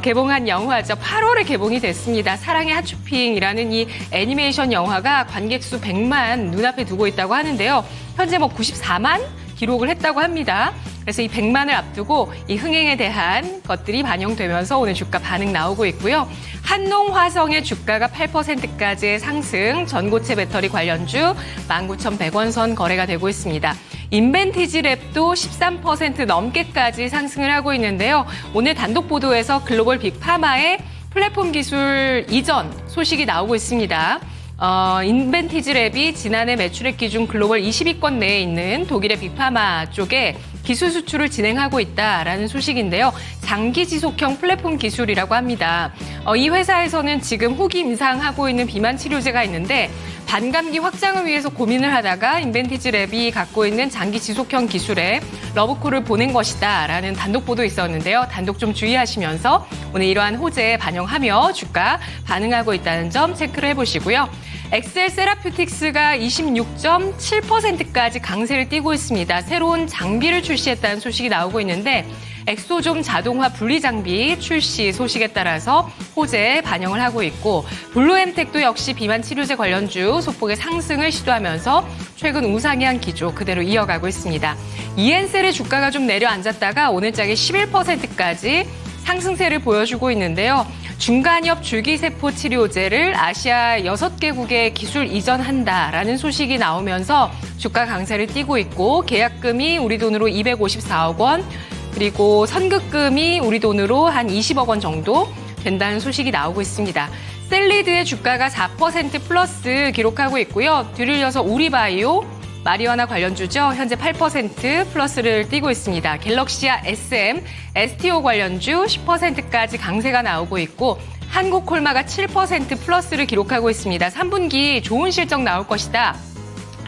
개봉한 영화죠. 8월에 개봉이 됐습니다. 사랑의 핫쇼핑이라는 이 애니메이션 영화가 관객 수 100만 눈앞에 두고 있다고 하는데요. 현재 94만 기록을 했다고 합니다. 그래서 이 100만을 앞두고 이 흥행에 대한 것들이 반영되면서 오늘 주가 반응 나오고 있고요. 한농화성의 주가가 8%까지의 상승, 전고체 배터리 관련주 19,100원 선 거래가 되고 있습니다. 인벤티지랩도 13% 넘게까지 상승을 하고 있는데요. 오늘 단독 보도에서 글로벌 빅파마의 플랫폼 기술 이전 소식이 나오고 있습니다. 인벤티지랩이 지난해 매출액 기준 글로벌 20위권 내에 있는 독일의 빅파마 쪽에 기술 수출을 진행하고 있다라는 소식인데요. 장기 지속형 플랫폼 기술이라고 합니다. 이 회사에서는 지금 후기 임상하고 있는 비만 치료제가 있는데 반감기 확장을 위해서 고민을 하다가 인벤티지 랩이 갖고 있는 장기 지속형 기술에 러브콜을 보낸 것이다라는 단독 보도 있었는데요. 단독 좀 주의하시면서 오늘 이러한 호재에 반영하며 주가 반응하고 있다는 점 체크를 해보시고요. 엑셀 세라퓨틱스가 26.7%까지 강세를 띠고 있습니다. 새로운 장비를 출시했다는 소식이 나오고 있는데 엑소좀 자동화 분리 장비 출시 소식에 따라서 호재에 반영을 하고 있고 블루엠텍도 역시 비만 치료제 관련주 소폭의 상승을 시도하면서 최근 우상향 기조 그대로 이어가고 있습니다. 이엔셀의 주가가 좀 내려앉았다가 오늘장에 11%까지 상승세를 보여주고 있는데요. 중간엽 줄기세포 치료제를 아시아 6개국에 기술 이전한다라는 소식이 나오면서 주가 강세를 띠고 있고 계약금이 우리 돈으로 254억 원 그리고 선급금이 우리 돈으로 한 20억 원 정도 된다는 소식이 나오고 있습니다. 셀리드의 주가가 4% 플러스 기록하고 있고요. 뒤를 이어서 우리바이오, 마리화나 관련주죠. 현재 8% 플러스를 띠고 있습니다. 갤럭시아 SM, STO 관련주 10%까지 강세가 나오고 있고 한국콜마가 7% 플러스를 기록하고 있습니다. 3분기 좋은 실적 나올 것이다.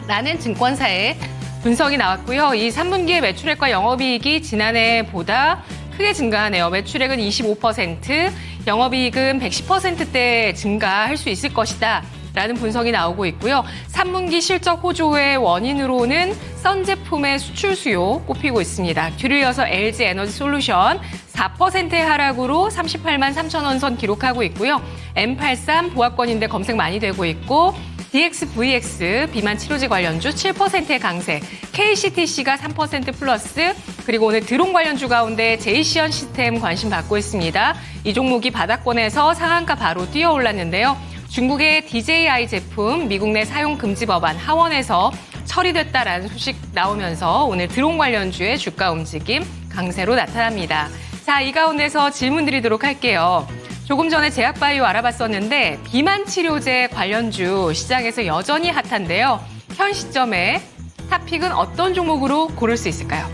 라는 증권사의 분석이 나왔고요. 이 3분기의 매출액과 영업이익이 지난해보다 크게 증가하네요. 매출액은 25%, 영업이익은 110%대 증가할 수 있을 것이다. 라는 분석이 나오고 있고요. 3분기 실적 호조의 원인으로는 선 제품의 수출 수요 꼽히고 있습니다. 뒤를 이어서 LG 에너지 솔루션 4%의 하락으로 38만 3천 원 선 기록하고 있고요. M83 보합권인데 검색 많이 되고 있고 DXVX 비만 치료제 관련주 7%의 강세, KCTC가 3% 플러스, 그리고 오늘 드론 관련주 가운데 제이시언 시스템 관심 받고 있습니다. 이 종목이 바닥권에서 상한가 바로 뛰어 올랐는데요. 중국의 DJI 제품 미국 내 사용 금지 법안 하원에서 처리됐다라는 소식 나오면서 오늘 드론 관련주의 주가 움직임 강세로 나타납니다. 자, 이 가운데서 질문 드리도록 할게요. 조금 전에 제약바이오 알아봤었는데 비만 치료제 관련주 시장에서 여전히 핫한데요. 현 시점에 탑픽은 어떤 종목으로 고를 수 있을까요?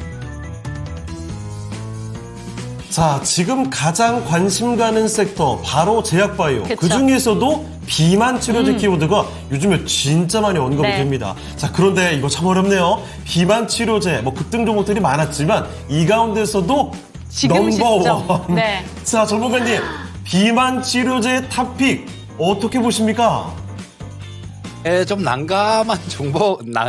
자, 지금 가장 관심 가는 섹터 바로 제약바이오. 그쵸. 그중에서도 비만 치료제 키워드가 요즘에 진짜 많이 언급이 네. 됩니다. 자, 그런데 이거 참 어렵네요. 비만 치료제 뭐 급등 종목들이 많았지만 이 가운데서도 지금 시점. 넘버원. 네. 자, 전문가님, 비만 치료제 탑픽 어떻게 보십니까? 좀 난감한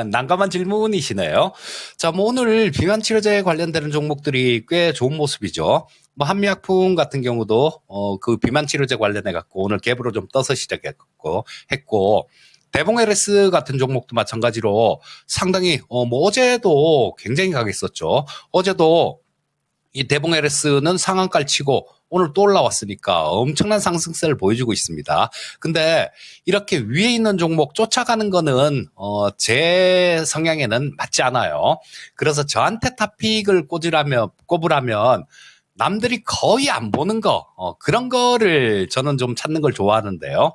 난감한 질문이시네요. 자, 뭐 오늘 비만 치료제에 관련되는 종목들이 꽤 좋은 모습이죠. 뭐 한미약품 같은 경우도 그 비만 치료제 관련해 갖고 오늘 갭으로 좀 떠서 시작했고 대봉 LS 같은 종목도 마찬가지로 상당히 뭐 어제도 굉장히 강했었죠. 어제도 이 대봉 LS는 상한가를 치고 오늘 또 올라왔으니까 엄청난 상승세를 보여주고 있습니다. 근데 이렇게 위에 있는 종목 쫓아가는 거는 제 성향에는 맞지 않아요. 그래서 저한테 탑픽을 꼽으라면 남들이 거의 안 보는 거 그런 거를 저는 좀 찾는 걸 좋아하는데요.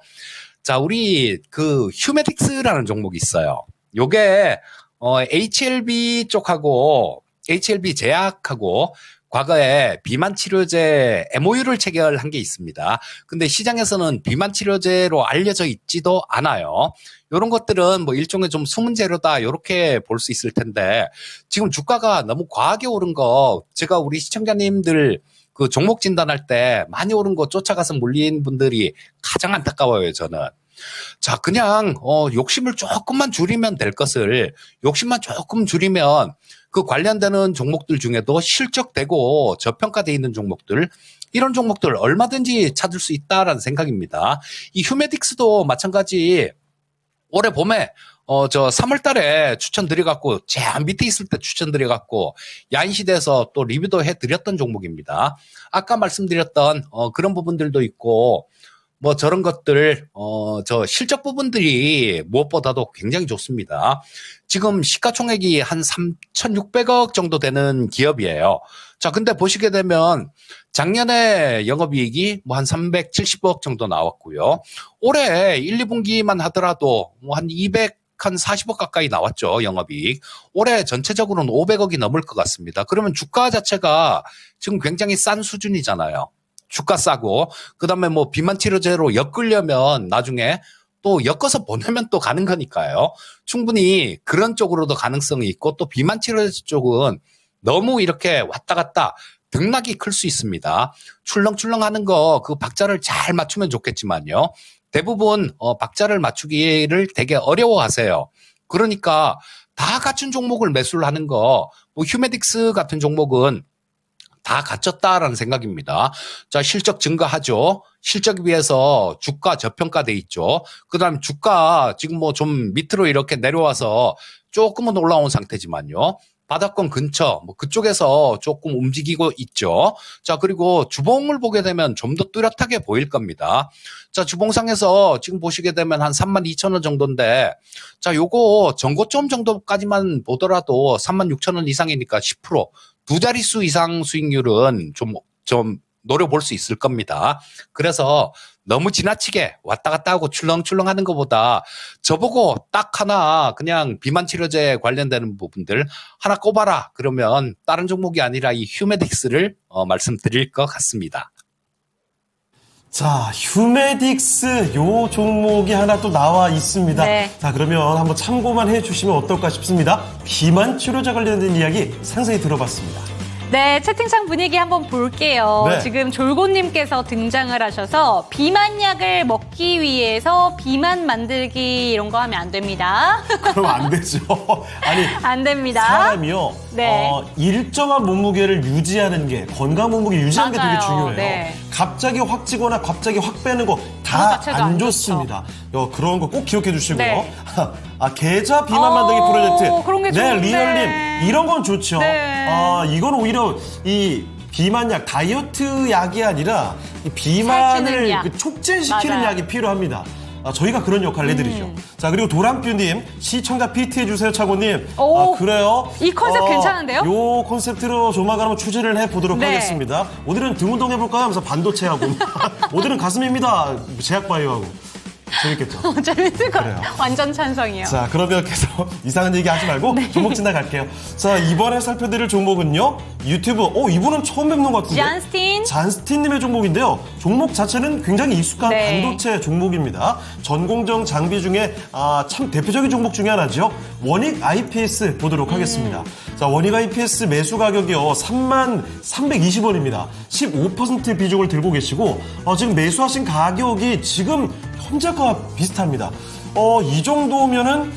자, 우리 그 휴메딕스라는 종목이 있어요. 요게 HLB 쪽하고 HLB 제약하고 과거에 비만 치료제 MOU를 체결한 게 있습니다. 근데 시장에서는 비만 치료제로 알려져 있지도 않아요. 이런 것들은 뭐 일종의 좀 숨은 재료다 이렇게 볼 수 있을 텐데 지금 주가가 너무 과하게 오른 거 제가 우리 시청자님들 그 종목 진단할 때 많이 오른 거 쫓아가서 물린 분들이 가장 안타까워요, 저는. 자, 그냥 욕심을 조금만 줄이면 될 것을 욕심만 조금 줄이면 그 관련되는 종목들 중에도 실적되고 저평가되어 있는 종목들 이런 종목들 얼마든지 찾을 수 있다라는 생각입니다. 이 휴메딕스도 마찬가지 올해 봄에 저 3월 달에 추천드려갖고 제 밑에 있을 때 추천드려갖고 야인시대에서 또 리뷰도 해드렸던 종목입니다. 아까 말씀드렸던 그런 부분들도 있고 뭐 저런 것들 저 실적 부분들이 무엇보다도 굉장히 좋습니다. 지금 시가총액이 한 3,600억 정도 되는 기업이에요. 자, 근데 보시게 되면 작년에 영업이익이 뭐 한 370억 정도 나왔고요. 올해 1, 2분기만 하더라도 뭐 한 200 한 40억 가까이 나왔죠, 영업이익. 올해 전체적으로는 500억이 넘을 것 같습니다. 그러면 주가 자체가 지금 굉장히 싼 수준이잖아요. 주가 싸고, 그 다음에 뭐 비만 치료제로 엮으려면 나중에 또 엮어서 보내면 또 가는 거니까요. 충분히 그런 쪽으로도 가능성이 있고, 또 비만 치료제 쪽은 너무 이렇게 왔다 갔다 등락이 클 수 있습니다. 출렁출렁 하는 거, 그 박자를 잘 맞추면 좋겠지만요. 대부분 박자를 맞추기를 되게 어려워하세요. 그러니까 다 갖춘 종목을 매수를 하는 거, 뭐 휴메딕스 같은 종목은 다 갖췄다라는 생각입니다. 자, 실적 증가하죠. 실적에 비해서 주가 저평가돼 있죠. 그다음 주가 지금 뭐 좀 밑으로 이렇게 내려와서 조금은 올라온 상태지만요. 바닥권 근처 뭐 그쪽에서 조금 움직이고 있죠. 자, 그리고 주봉을 보게 되면 좀 더 뚜렷하게 보일 겁니다. 자, 주봉상에서 지금 보시게 되면 한 32,000원 정도인데, 자, 요거 전고점 정도까지만 보더라도 36,000원 이상이니까 10%, 두 자릿수 이상 수익률은 좀 노려볼 수 있을 겁니다. 그래서 너무 지나치게 왔다 갔다 하고 출렁출렁 하는 것보다 저보고 딱 하나 그냥 비만 치료제 관련되는 부분들 하나 꼽아라. 그러면 다른 종목이 아니라 이 휴메딕스를 말씀드릴 것 같습니다. 자, 휴메딕스 요 종목이 하나 또 나와 있습니다. 네. 자, 그러면 한번 참고만 해주시면 어떨까 싶습니다. 비만 치료제 관련된 이야기 상세히 들어봤습니다. 네, 채팅창 분위기 한번 볼게요. 네. 지금 졸고님께서 등장을 하셔서 비만약을 먹기 위해서 비만 만들기 이런 거 하면 안 됩니다. 그럼 안 되죠. 아니, 안 됩니다. 사람이요. 네. 일정한 몸무게를 유지하는 게, 건강 몸무게 유지하는 게 맞아요. 되게 중요해요. 네. 갑자기 확 찌거나 갑자기 확 빼는 거 그거 다 자체가 안 안 좋습니다. 그런 거 꼭 기억해 주시고요. 네. 계좌 비만 만들기 프로젝트. 그런 게 네, 좋은데. 리얼님. 이런 건 좋죠. 네. 이건 오히려 이 비만약, 다이어트 약이 아니라 이 비만을 살찌는 약. 그 촉진시키는 맞아요. 약이 필요합니다. 저희가 그런 역할을 해드리죠. 자, 그리고 도람뷰님, 시청자 PT 해주세요, 차고님. 오, 그래요? 이 컨셉 괜찮은데요? 요 컨셉트로 조만간 한번 추진을 해보도록 네. 하겠습니다. 오늘은 등 운동 해볼까요? 하면서 반도체하고. 오늘은 가슴입니다. 제약바이오하고. 재밌겠죠? 재밌을 것 그래요. 같아요. 완전 찬성이요. 자, 그러면 계속 이상한 얘기 하지 말고 종목 지나갈게요. 자, 이번에 살펴드릴 종목은요. 유튜브, 이분은 처음 뵙는 것 같은데. 잔스틴님의 종목인데요. 종목 자체는 굉장히 익숙한 네. 반도체 종목입니다. 전공정 장비 중에 참 대표적인 종목 중에 하나죠. 원익 IPS 보도록 하겠습니다. 자, 원익 IPS 매수 가격이요. 33,320원입니다. 15% 비중을 들고 계시고 지금 매수하신 가격이 지금 현재가 비슷합니다. 이 정도면은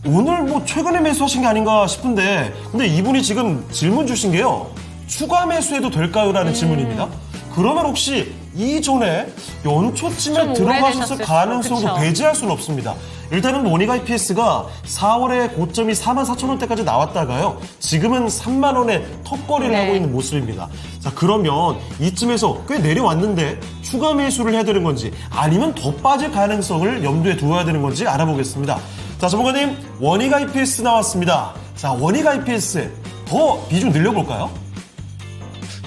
오늘 뭐 최근에 매수하신 게 아닌가 싶은데, 근데 이분이 지금 질문 주신 게요. 추가 매수해도 될까요? 라는 질문입니다. 그러면 혹시 이전에 연초쯤에 좀 들어가셨을 오래되셨을 가능성도 그쵸. 배제할 수는 없습니다. 일단은 원익 IPS가 4월에 고점이 44,000원대까지 나왔다가요. 지금은 3만 원에 턱걸이를 네. 하고 있는 모습입니다. 자, 그러면 이쯤에서 꽤 내려왔는데 추가 매수를 해야 되는 건지 아니면 더 빠질 가능성을 염두에 두어야 되는 건지 알아보겠습니다. 자, 전문가님, 원익 IPS 나왔습니다. 자, 원익 IPS 더 비중 늘려볼까요?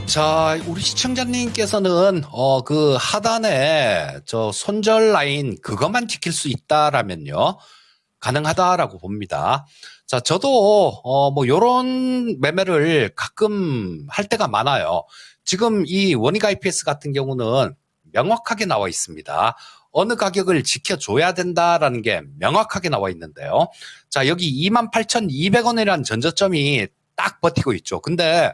자, 우리 시청자님께서는 그 하단에 저 손절 라인 그것만 지킬 수 있다라면요 가능하다라고 봅니다. 자, 저도 뭐 요런 매매를 가끔 할 때가 많아요. 지금 이 원익 IPS 같은 경우는 명확하게 나와 있습니다. 어느 가격을 지켜줘야 된다라는 게 명확하게 나와 있는데요. 자, 여기 28,200원이라는 전저점이 딱 버티고 있죠. 근데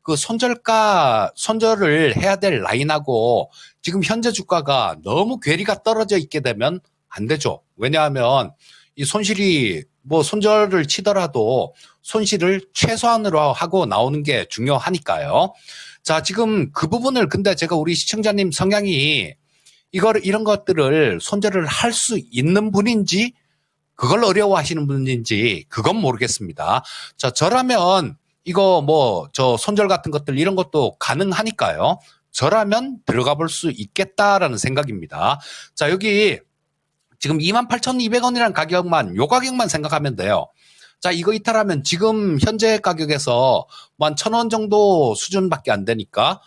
그 손절을 해야 될 라인하고 지금 현재 주가가 너무 괴리가 떨어져 있게 되면 안 되죠. 왜냐하면 이 손실이 뭐 손절을 치더라도 손실을 최소한으로 하고 나오는 게 중요하니까요. 자, 지금 그 부분을 근데 제가 우리 시청자님 성향이 이런 것들을 손절을 할 수 있는 분인지 그걸 어려워하시는 분인지 그건 모르겠습니다. 자, 저라면 이거 뭐 저 손절 같은 것들 이런 것도 가능하니까요. 저라면 들어가 볼 수 있겠다라는 생각입니다. 자, 여기 지금 28,200원이라는 가격만 요 가격만 생각하면 돼요. 자, 이거 이탈하면 지금 현재 가격에서 뭐 한 1,000원 정도 수준밖에 안 되니까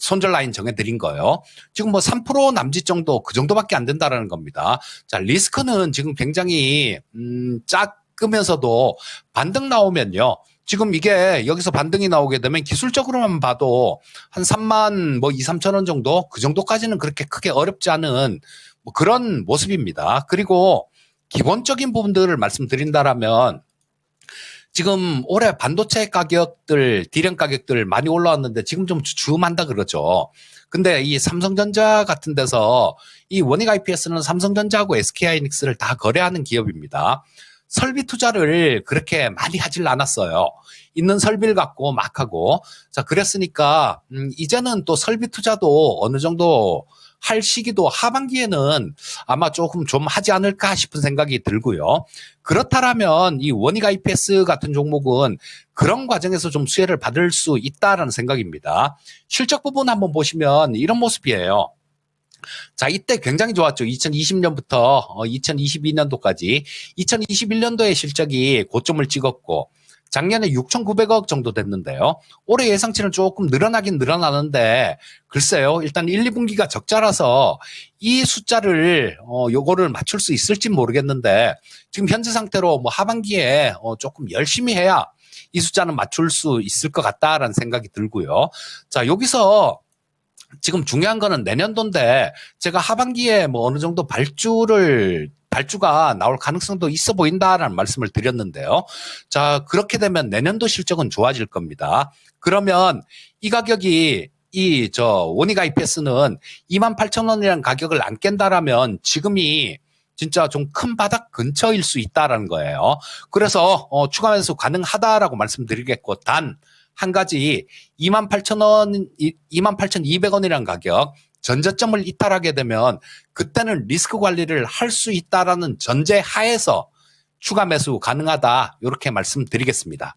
손절 라인 정해드린 거예요. 지금 뭐 3% 남짓 정도 그 정도밖에 안 된다라는 겁니다. 자, 리스크는 지금 굉장히 작으면서도 반등 나오면요. 지금 이게 여기서 반등이 나오게 되면 기술적으로만 봐도 한 3만 뭐 2, 3천 원 정도 그 정도까지는 그렇게 크게 어렵지 않은 뭐 그런 모습입니다. 그리고 기본적인 부분들을 말씀드린다라면 지금 올해 반도체 가격들, 디램 가격들 많이 올라왔는데 지금 좀 주춤한다 그러죠. 근데 이 삼성전자 같은 데서 이 원익 IPS는 삼성전자하고 SK하이닉스를 다 거래하는 기업입니다. 설비 투자를 그렇게 많이 하질 않았어요. 있는 설비를 갖고 막 하고. 자, 그랬으니까, 이제는 또 설비 투자도 어느 정도 할 시기도 하반기에는 아마 조금 좀 하지 않을까 싶은 생각이 들고요. 그렇다라면 이 원익 IPS 같은 종목은 그런 과정에서 좀 수혜를 받을 수 있다라는 생각입니다. 실적 부분 한번 보시면 이런 모습이에요. 자, 이때 굉장히 좋았죠. 2020년부터 2022년도까지. 2021년도에 실적이 고점을 찍었고 작년에 6,900억 정도 됐는데요. 올해 예상치는 조금 늘어나긴 늘어나는데 글쎄요. 일단 1, 2분기가 적자라서 이 숫자를 요거를 맞출 수 있을지 모르겠는데 지금 현재 상태로 뭐 하반기에 조금 열심히 해야 이 숫자는 맞출 수 있을 것 같다라는 생각이 들고요. 자, 여기서 지금 중요한 거는 내년도인데 제가 하반기에 뭐 어느 정도 발주가 나올 가능성도 있어 보인다라는 말씀을 드렸는데요. 자, 그렇게 되면 내년도 실적은 좋아질 겁니다. 그러면 이 가격이 원익 IPS는 28,000원이라는 가격을 안 깬다라면 지금이 진짜 좀 큰 바닥 근처일 수 있다라는 거예요. 그래서 추가 매수 가능하다라고 말씀드리겠고 단 한 가지 28,200원이라는 가격 전저점을 이탈하게 되면 그때는 리스크 관리를 할 수 있다라는 전제 하에서 추가 매수 가능하다 이렇게 말씀드리겠습니다.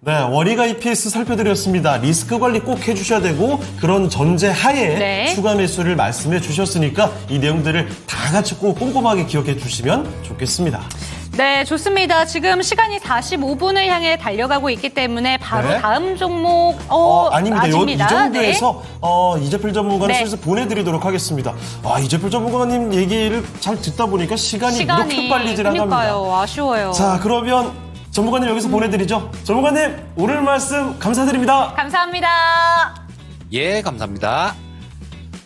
네, 원익 IPS 살펴드렸습니다. 리스크 관리 꼭 해주셔야 되고 그런 전제 하에 네. 추가 매수를 말씀해 주셨으니까 이 내용들을 다 같이 꼭 꼼꼼하게 기억해 주시면 좋겠습니다. 네, 좋습니다. 지금 시간이 45분을 향해 달려가고 있기 때문에 바로 네. 다음 종목 아닙니다. 이 맞습니다. 정도에서 이재필 전문가는 네. 슬슬 보내드리도록 하겠습니다. 이재필 전문가님 얘기를 잘 듣다 보니까 시간이 이렇게 빨리 지나갑니다. 그러니까요. 아쉬워요. 자, 그러면 전문가님 여기서 보내드리죠. 전문가님 오늘 말씀 감사드립니다. 감사합니다. 예, 감사합니다.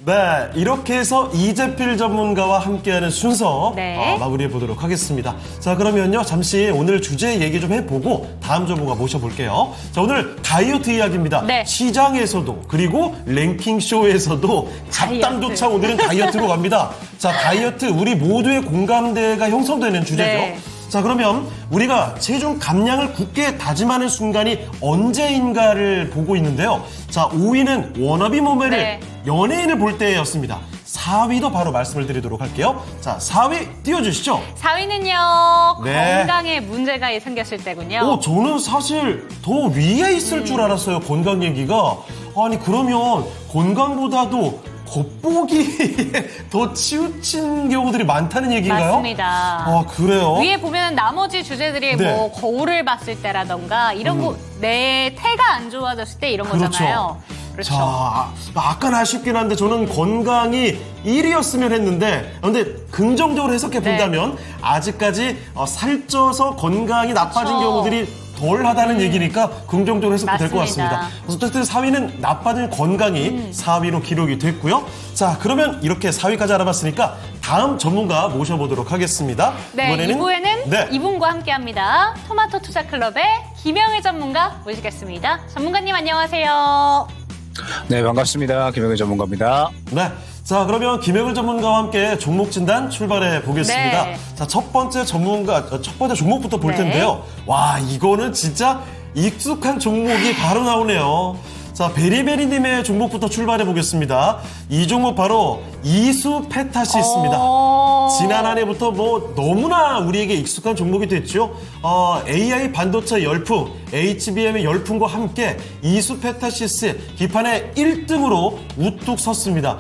네, 이렇게 해서 이재필 전문가와 함께하는 순서 네. 마무리해 보도록 하겠습니다. 자, 그러면요 잠시 오늘 주제 얘기 좀 해보고 다음 전문가 모셔볼게요. 자, 오늘 다이어트 이야기입니다. 네. 시장에서도 그리고 랭킹 쇼에서도 잡담조차 오늘은 다이어트로 갑니다. 자, 다이어트 우리 모두의 공감대가 형성되는 주제죠. 네. 자, 그러면 우리가 체중 감량을 굳게 다짐하는 순간이 언제인가를 보고 있는데요. 자, 5위는 워너비 몸매를 네. 연예인을 볼 때였습니다. 4위도 바로 말씀을 드리도록 할게요. 자, 4위 띄워주시죠. 4위는요. 네. 건강에 문제가 생겼을 때군요. 저는 사실 더 위에 있을 줄 알았어요. 건강 얘기가. 아니, 그러면 건강보다도 겉보기에 더 치우친 경우들이 많다는 얘기인가요? 맞습니다. 그래요? 위에 보면 나머지 주제들이 네. 뭐 거울을 봤을 때라던가 이런 거 내 태가 안 좋아졌을 때 이런 거잖아요. 그렇죠. 자, 약간 아쉽긴 한데 저는 건강이 1위였으면 했는데 근데 긍정적으로 해석해 본다면 아직까지 살쪄서 건강이 나빠진 그렇죠. 경우들이 덜하다는 얘기니까 긍정적으로 해석도 될 것 맞습니다. 같습니다. 어쨌든 4위는 나빠진 건강이 4위로 기록이 됐고요. 자, 그러면 이렇게 4위까지 알아봤으니까 다음 전문가 모셔보도록 하겠습니다. 네, 이부에는 네. 이분과 함께합니다. 토마토 투자클럽의 김영일 전문가 모시겠습니다. 전문가님 안녕하세요. 네, 반갑습니다. 김영일 전문가입니다. 네. 자, 그러면 김영일 전문가와 함께 종목 진단 출발해 보겠습니다. 네. 자, 첫 번째 종목부터 볼 네. 텐데요. 와, 이거는 진짜 익숙한 종목이 바로 나오네요. 자, 베리베리님의 종목부터 출발해 보겠습니다. 이 종목 바로 이수페타시스입니다. 지난 한 해부터 뭐 너무나 우리에게 익숙한 종목이 됐죠. AI 반도체 열풍, HBM의 열풍과 함께 이수페타시스 기판의 1등으로 우뚝 섰습니다.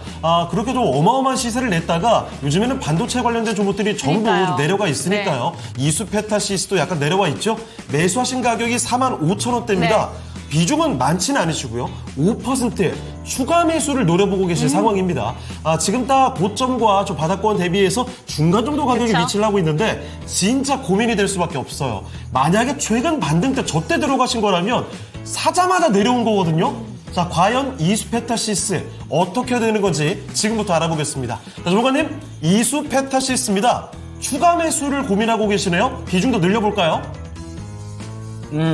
그렇게 좀 어마어마한 시세를 냈다가 요즘에는 반도체 관련된 종목들이 전부 그러니까요. 좀 내려가 있으니까요. 이수페타시스도 약간 내려와 있죠. 매수하신 가격이 45,000원대입니다. 네. 비중은 많지는 않으시고요. 5%의 추가 매수를 노려보고 계실 상황입니다. 지금 딱 고점과 저 바닥권 대비해서 중간 정도 가격에 그쵸? 위치를 하고 있는데 진짜 고민이 될 수밖에 없어요. 만약에 최근 반등 때 저때 들어가신 거라면 사자마자 내려온 거거든요. 자, 과연 이수페타시스 어떻게 해야 되는 건지 지금부터 알아보겠습니다. 자, 조목가님, 이수페타시스입니다. 추가 매수를 고민하고 계시네요. 비중 더 늘려볼까요?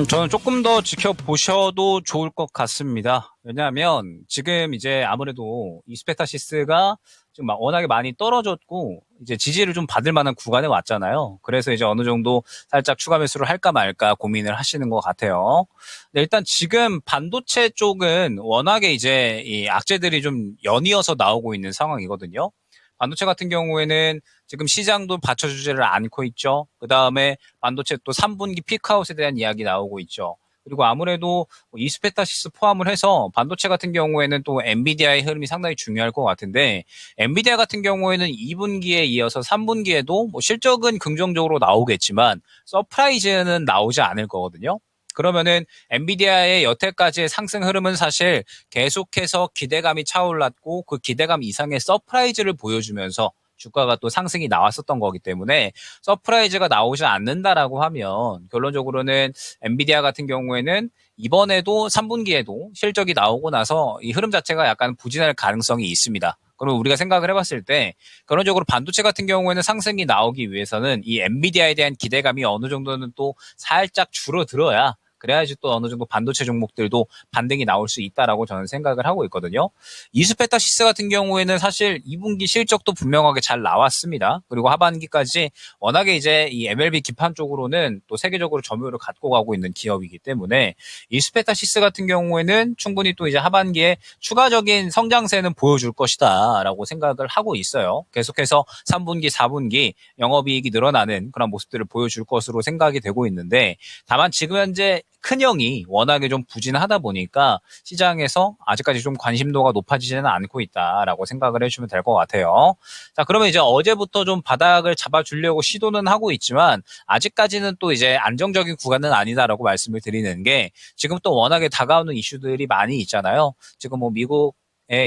저는 조금 더 지켜보셔도 좋을 것 같습니다. 왜냐하면 지금 이제 아무래도 이스페타시스가 지금 워낙에 많이 떨어졌고 이제 지지를 좀 받을 만한 구간에 왔잖아요. 그래서 이제 어느 정도 살짝 추가 매수를 할까 말까 고민을 하시는 것 같아요. 네, 일단 지금 반도체 쪽은 워낙에 이제 이 악재들이 좀 연이어서 나오고 있는 상황이거든요. 반도체 같은 경우에는 지금 시장도 받쳐주지를 않고 있죠. 그 다음에 반도체 또 3분기 피크아웃에 대한 이야기 나오고 있죠. 그리고 아무래도 이스페타시스 포함을 해서 반도체 같은 경우에는 또 엔비디아의 흐름이 상당히 중요할 것 같은데, 엔비디아 같은 경우에는 2분기에 이어서 3분기에도 뭐 실적은 긍정적으로 나오겠지만 서프라이즈는 나오지 않을 거거든요. 그러면은 엔비디아의 여태까지의 상승 흐름은 사실 계속해서 기대감이 차올랐고 그 기대감 이상의 서프라이즈를 보여주면서 주가가 또 상승이 나왔었던 거기 때문에 서프라이즈가 나오지 않는다라고 하면 결론적으로는 엔비디아 같은 경우에는 이번에도 3분기에도 실적이 나오고 나서 이 흐름 자체가 약간 부진할 가능성이 있습니다. 그럼 우리가 생각을 해봤을 때 결론적으로 반도체 같은 경우에는 상승이 나오기 위해서는 이 엔비디아에 대한 기대감이 어느 정도는 또 살짝 줄어들어야, 그래야지 또 어느 정도 반도체 종목들도 반등이 나올 수 있다라고 저는 생각을 하고 있거든요. 이스페타시스 같은 경우에는 사실 2분기 실적도 분명하게 잘 나왔습니다. 그리고 하반기까지 워낙에 이제 이 MLB 기판 쪽으로는 또 세계적으로 점유율을 갖고 가고 있는 기업이기 때문에 이스페타시스 같은 경우에는 충분히 또 이제 하반기에 추가적인 성장세는 보여줄 것이다라고 생각을 하고 있어요. 계속해서 3분기, 4분기 영업이익이 늘어나는 그런 모습들을 보여줄 것으로 생각이 되고 있는데, 다만 지금 현재 큰형이 워낙에 좀 부진하다 보니까 시장에서 아직까지 좀 관심도가 높아지지는 않고 있다라고 생각을 해주면 될 것 같아요. 자, 그러면 이제 어제부터 좀 바닥을 잡아주려고 시도는 하고 있지만 아직까지는 또 이제 안정적인 구간은 아니다라고 말씀을 드리는 게, 지금 또 워낙에 다가오는 이슈들이 많이 있잖아요. 지금 뭐 미국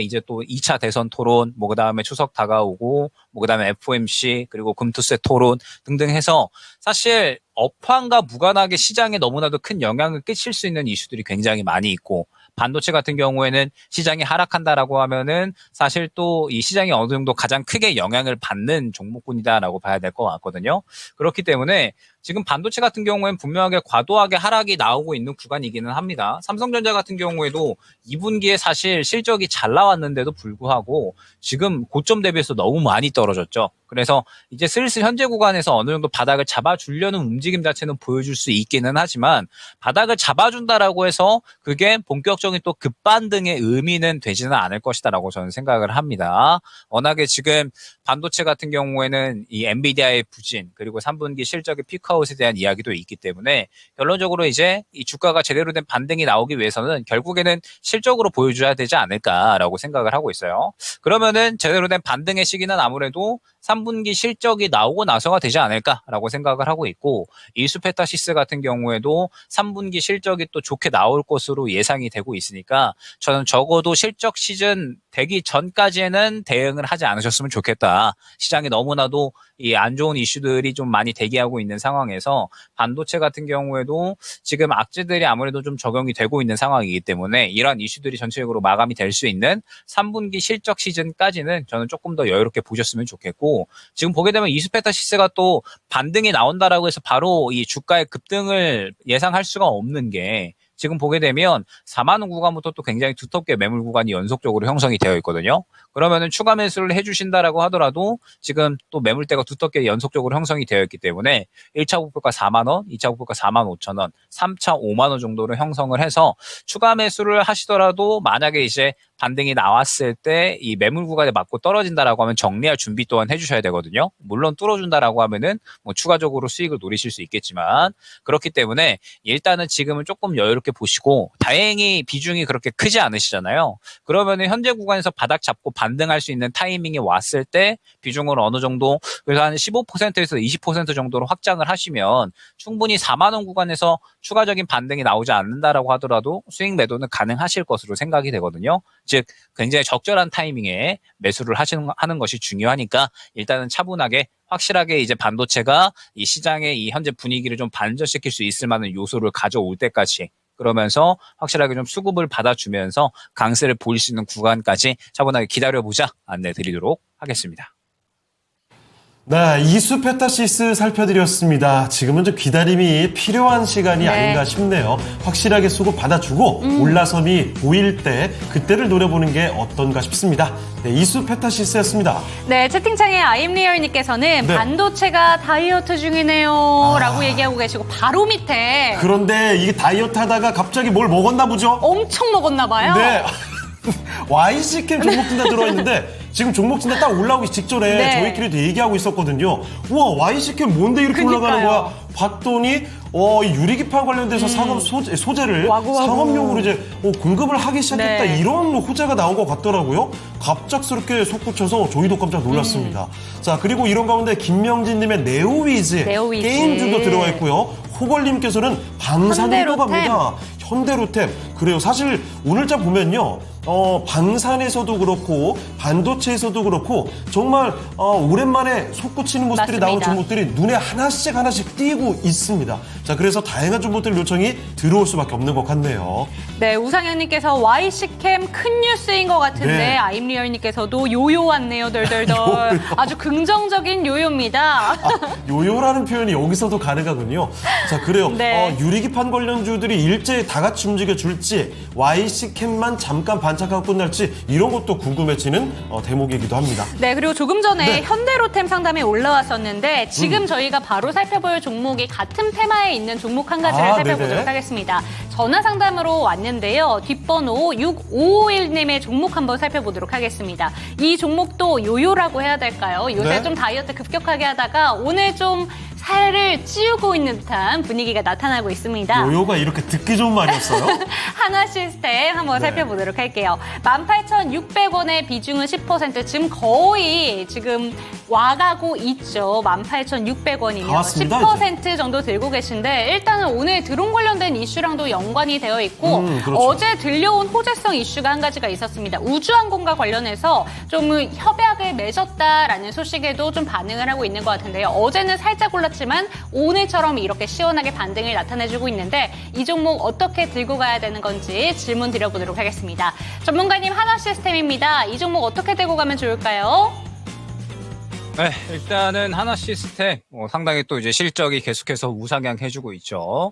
이제 또 2차 대선 토론, 뭐 그다음에 추석 다가오고, 뭐 그다음에 FOMC, 그리고 금투세 토론 등등 해서 사실 업황과 무관하게 시장에 너무나도 큰 영향을 끼칠 수 있는 이슈들이 굉장히 많이 있고, 반도체 같은 경우에는 시장이 하락한다라고 하면은 사실 또 이 시장이 어느 정도 가장 크게 영향을 받는 종목군이다라고 봐야 될 것 같거든요. 그렇기 때문에 지금 반도체 같은 경우에는 분명하게 과도하게 하락이 나오고 있는 구간이기는 합니다. 삼성전자 같은 경우에도 2분기에 사실 실적이 잘 나왔는데도 불구하고 지금 고점 대비해서 너무 많이 떨어졌죠. 그래서 이제 슬슬 현재 구간에서 어느 정도 바닥을 잡아주려는 움직임 자체는 보여줄 수 있기는 하지만, 바닥을 잡아준다라고 해서 그게 본격적인 또 급반등의 의미는 되지는 않을 것이다라고 저는 생각을 합니다. 워낙에 지금 반도체 같은 경우에는 이 엔비디아의 부진, 그리고 3분기 실적의 피크아웃에 대한 이야기도 있기 때문에 결론적으로 이제 이 주가가 제대로 된 반등이 나오기 위해서는 결국에는 실적으로 보여줘야 되지 않을까라고 생각을 하고 있어요. 그러면은 제대로 된 반등의 시기는 아무래도 3분기 실적이 나오고 나서가 되지 않을까라고 생각을 하고 있고, 이수페타시스 같은 경우에도 3분기 실적이 또 좋게 나올 것으로 예상이 되고 있으니까 저는 적어도 실적 시즌 되기 전까지는 대응을 하지 않으셨으면 좋겠다. 시장에 너무나도 이 안 좋은 이슈들이 좀 많이 대기하고 있는 상황에서 반도체 같은 경우에도 지금 악재들이 아무래도 좀 적용이 되고 있는 상황이기 때문에 이러한 이슈들이 전체적으로 마감이 될 수 있는 3분기 실적 시즌까지는 저는 조금 더 여유롭게 보셨으면 좋겠고, 지금 보게 되면 이수페타시스가 또 반등이 나온다라고 해서 바로 이 주가의 급등을 예상할 수가 없는 게, 지금 보게 되면 4만 원 구간부터 또 굉장히 두텁게 매물 구간이 연속적으로 형성이 되어 있거든요. 그러면은 추가 매수를 해주신다라고 하더라도 지금 또 매물대가 두텁게 연속적으로 형성이 되어 있기 때문에 1차 목표가 4만 원, 2차 목표가 4만 5천 원, 3차 5만 원 정도로 형성을 해서 추가 매수를 하시더라도 만약에 이제 반등이 나왔을 때 이 매물 구간에 맞고 떨어진다라고 하면 정리할 준비 또한 해주셔야 되거든요. 물론 뚫어준다라고 하면은 뭐 추가적으로 수익을 노리실 수 있겠지만 그렇기 때문에 일단은 지금은 조금 여유롭게 보시고 다행히 비중이 그렇게 크지 않으시잖아요. 그러면은 현재 구간에서 바닥 잡고 반등할 수 있는 타이밍이 왔을 때 비중을 어느 정도 그래서 한 15%에서 20% 정도로 확장을 하시면 충분히 4만 원 구간에서 추가적인 반등이 나오지 않는다라고 하더라도 수익 매도는 가능하실 것으로 생각이 되거든요. 즉 굉장히 적절한 타이밍에 매수를 하는 것이 중요하니까 일단은 차분하게 확실하게 이제 반도체가 이 시장의 이 현재 분위기를 좀 반전시킬 수 있을 만한 요소를 가져올 때까지 그러면서 확실하게 좀 수급을 받아주면서 강세를 보일 수 있는 구간까지 차분하게 기다려보자 안내 드리도록 하겠습니다. 네, 이수페타시스 살펴드렸습니다. 지금은 좀 기다림이 필요한 시간이 네. 아닌가 싶네요. 확실하게 수급 받아주고 올라섬이 보일 때 그때를 노려보는 게 어떤가 싶습니다. 네, 이수페타시스였습니다. 네, 채팅창에 아임리얼님께서는 네. 반도체가 다이어트 중이네요 아. 라고 얘기하고 계시고 바로 밑에 그런데 이게 다이어트 하다가 갑자기 뭘 먹었나 보죠? 엄청 먹었나 봐요. 네. YC캠 종목 진단 들어와 있는데 지금 종목 진단 딱 올라오기 직전에 네. 저희끼리도 얘기하고 있었거든요. 우와, YC캠 뭔데 이렇게 올라가는 그러니까요. 거야? 봤더니 이 유리기판 관련돼서 상업 소재를 와구와구. 상업용으로 이제 공급을 하기 시작했다 네. 이런 호재가 나온 것 같더라고요. 갑작스럽게 솟구쳐서 저희도 깜짝 놀랐습니다. 자, 그리고 이런 가운데 김명진님의 네오위즈 게임주도 들어가 있고요. 호걸님께서는 방산으로 갑니다. 현대로템. 그래요. 사실 오늘자 보면요. 방산에서도 그렇고 반도체에서도 그렇고 정말 오랜만에 솟구치는 모습들이 나오는 맞습니다. 종목들이 눈에 하나씩 띄고 있습니다. 자, 그래서 다양한 종목들 요청이 들어올 수밖에 없는 것 같네요. 네, 우상현님께서 YC캠 큰 뉴스인 것 같은데 네. 아임리얼님께서도 요요 왔네요, 덜덜덜. 아주 긍정적인 요요입니다. 요요라는 표현이 여기서도 가능하군요. 자, 그래요. 네. 유리기판 관련주들이 일제히 다 같이 움직여줄지 YC캠만 잠깐 반짝하고 끝날지 이런 것도 궁금해지는 대목이기도 합니다. 네, 그리고 조금 전에 네. 현대로템 상담이 올라왔었는데 지금 저희가 바로 살펴볼 종목이 같은 테마에 있는 종목 한 가지를 살펴보도록 네네. 하겠습니다. 전화 상담으로 왔는데요. 뒷번호 6551님의 종목 한번 살펴보도록 하겠습니다. 이 종목도 요요라고 해야 될까요? 요새 네. 좀 다이어트 급격하게 하다가 오늘 좀 살을 찌우고 있는 듯한 분위기가 나타나고 있습니다. 요요가 이렇게 듣기 좋은 말이었어요? 하나 시스템 한번 네. 살펴보도록 할게요. 18,600원의 비중은 10% 지금 거의 지금 와가고 있죠. 18,600원이면 다 왔습니다, 10% 정도 들고 계신데 일단은 오늘 드론 관련된 이슈랑도 연관이 되어 있고 그렇죠. 어제 들려온 호재성 이슈가 한 가지가 있었습니다. 우주항공과 관련해서 좀 협약을 맺었다라는 소식에도 좀 반응을 하고 있는 것 같은데요. 어제는 살짝 올랐지만 오늘처럼 이렇게 시원하게 반등을 나타내주고 있는데 이 종목 어떻게 들고 가야 되는 건지 질문 드려보도록 하겠습니다. 전문가님 하나 시스템입니다. 이 종목 어떻게 들고 가면 좋을까요? 네, 일단은 하나 시스템 상당히 또 이제 실적이 계속해서 우상향 해주고 있죠.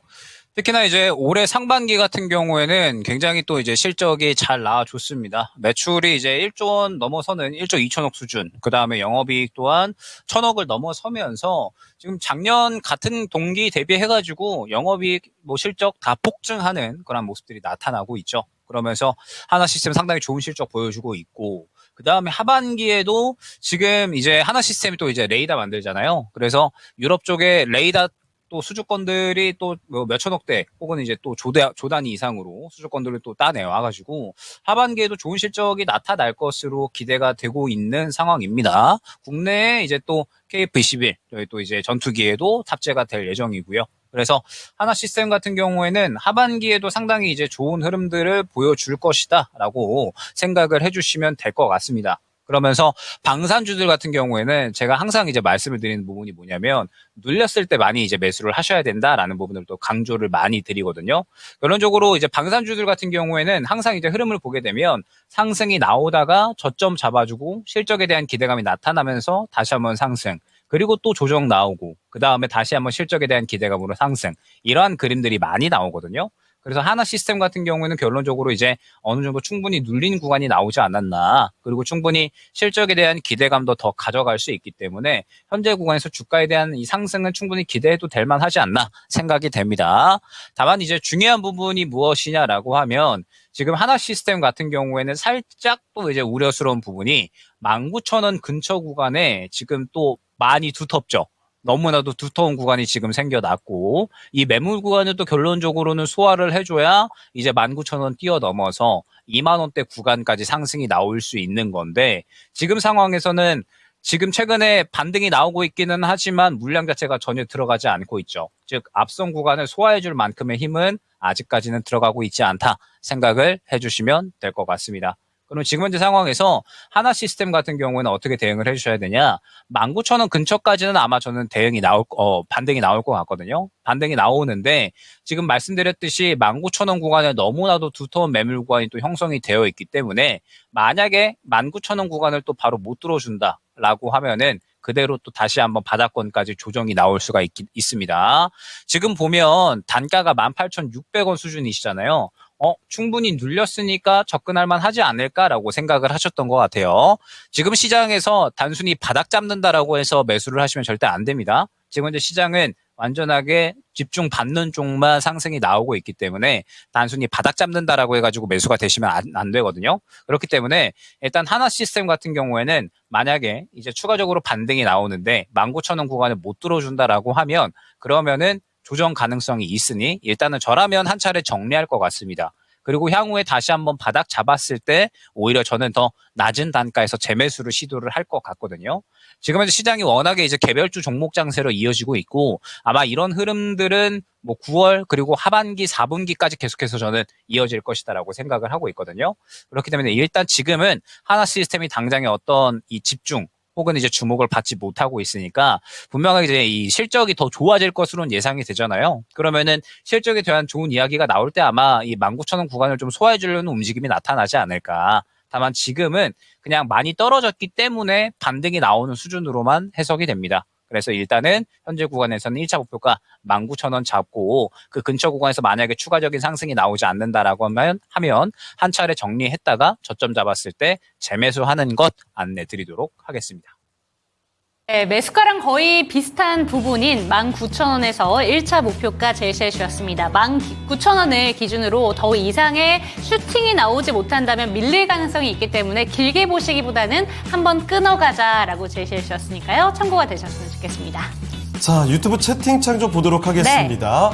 특히나 이제 올해 상반기 같은 경우에는 굉장히 또 이제 실적이 잘 나와줬습니다. 매출이 이제 1조 원 넘어서는 1조 2천억 수준, 그 다음에 영업이익 또한 1,000억을 넘어서면서 지금 작년 같은 동기 대비해가지고 영업이익 실적 다 폭증하는 그런 모습들이 나타나고 있죠. 그러면서 하나 시스템 상당히 좋은 실적 보여주고 있고, 그 다음에 하반기에도 지금 이제 하나 시스템이 또 이제 레이더 만들잖아요. 그래서 유럽 쪽에 레이더 또 수주권들이 또 몇천억대 혹은 이제 또 조 단위 이상으로 수주권들을 또 따내와가지고 하반기에도 좋은 실적이 나타날 것으로 기대가 되고 있는 상황입니다. 국내에 이제 또 KF-21 저희 또 이제 전투기에도 탑재가 될 예정이고요. 그래서 하나 시스템 같은 경우에는 하반기에도 상당히 이제 좋은 흐름들을 보여줄 것이다라고 생각을 해주시면 될 것 같습니다. 그러면서 방산주들 같은 경우에는 제가 항상 이제 말씀을 드리는 부분이 뭐냐면 눌렸을 때 많이 이제 매수를 하셔야 된다라는 부분을 또 강조를 많이 드리거든요. 결론적으로 이제 방산주들 같은 경우에는 항상 이제 흐름을 보게 되면 상승이 나오다가 저점 잡아주고 실적에 대한 기대감이 나타나면서 다시 한번 상승. 그리고 또 조정 나오고 그 다음에 다시 한번 실적에 대한 기대감으로 상승. 이러한 그림들이 많이 나오거든요. 그래서 하나 시스템 같은 경우에는 결론적으로 이제 어느 정도 충분히 눌린 구간이 나오지 않았나. 그리고 충분히 실적에 대한 기대감도 더 가져갈 수 있기 때문에 현재 구간에서 주가에 대한 이 상승은 충분히 기대해도 될 만하지 않나 생각이 됩니다. 다만 이제 중요한 부분이 무엇이냐라고 하면 지금 하나 시스템 같은 경우에는 살짝 또 이제 우려스러운 부분이 19,000원 근처 구간에 지금 또 많이 두텁죠. 너무나도 두터운 구간이 지금 생겨났고 이 매물 구간을 또 결론적으로는 소화를 해줘야 이제 19,000원 뛰어넘어서 2만 원대 구간까지 상승이 나올 수 있는 건데 지금 상황에서는 지금 최근에 반등이 나오고 있기는 하지만 물량 자체가 전혀 들어가지 않고 있죠. 즉 앞선 구간을 소화해줄 만큼의 힘은 아직까지는 들어가고 있지 않다 생각을 해주시면 될 것 같습니다. 그럼 지금 현재 상황에서 하나 시스템 같은 경우에는 어떻게 대응을 해주셔야 되냐? 19,000원 근처까지는 아마 저는 반등이 나올 것 같거든요. 반등이 나오는데 지금 말씀드렸듯이 19,000원 구간에 너무나도 두터운 매물 구간이 또 형성이 되어 있기 때문에 만약에 19,000원 구간을 또 바로 못 들어준다라고 하면은 그대로 또 다시 한번 바닥권까지 조정이 나올 수가 있습니다. 지금 보면 단가가 18,600원 수준이시잖아요. 충분히 눌렸으니까 접근할 만하지 않을까라고 생각을 하셨던 것 같아요. 지금 시장에서 단순히 바닥 잡는다라고 해서 매수를 하시면 절대 안 됩니다. 지금 현재 시장은 완전하게 집중 받는 쪽만 상승이 나오고 있기 때문에 단순히 바닥 잡는다라고 해가지고 매수가 되시면 안 되거든요. 그렇기 때문에 일단 하나 시스템 같은 경우에는 만약에 이제 추가적으로 반등이 나오는데 19,000원 구간을 못 들어준다라고 하면 그러면은 조정 가능성이 있으니 일단은 저라면 한 차례 정리할 것 같습니다. 그리고 향후에 다시 한번 바닥 잡았을 때 오히려 저는 더 낮은 단가에서 재매수를 시도를 할 것 같거든요. 지금 현재 시장이 워낙에 이제 개별주 종목 장세로 이어지고 있고 아마 이런 흐름들은 뭐 9월 그리고 하반기 4분기까지 계속해서 저는 이어질 것이다라고 생각을 하고 있거든요. 그렇기 때문에 일단 지금은 하나 시스템이 당장의 어떤 이 집중 혹은 이제 주목을 받지 못하고 있으니까 분명하게 이제 이 실적이 더 좋아질 것으로는 예상이 되잖아요. 그러면은 실적에 대한 좋은 이야기가 나올 때 아마 이 19,000원 구간을 좀 소화해 주려는 움직임이 나타나지 않을까. 다만 지금은 그냥 많이 떨어졌기 때문에 반등이 나오는 수준으로만 해석이 됩니다. 그래서 일단은 현재 구간에서는 1차 목표가 19,000원 잡고 그 근처 구간에서 만약에 추가적인 상승이 나오지 않는다라고 하면 한 차례 정리했다가 저점 잡았을 때 재매수하는 것 안내 드리도록 하겠습니다. 네, 매수가랑 거의 비슷한 부분인 19,000원에서 1차 목표가 제시해 주셨습니다. 19,000원을 기준으로 더 이상의 슈팅이 나오지 못한다면 밀릴 가능성이 있기 때문에 길게 보시기보다는 한번 끊어가자라고 제시해 주셨으니까요. 참고가 되셨으면 좋겠습니다. 자, 유튜브 채팅창 좀 보도록 하겠습니다.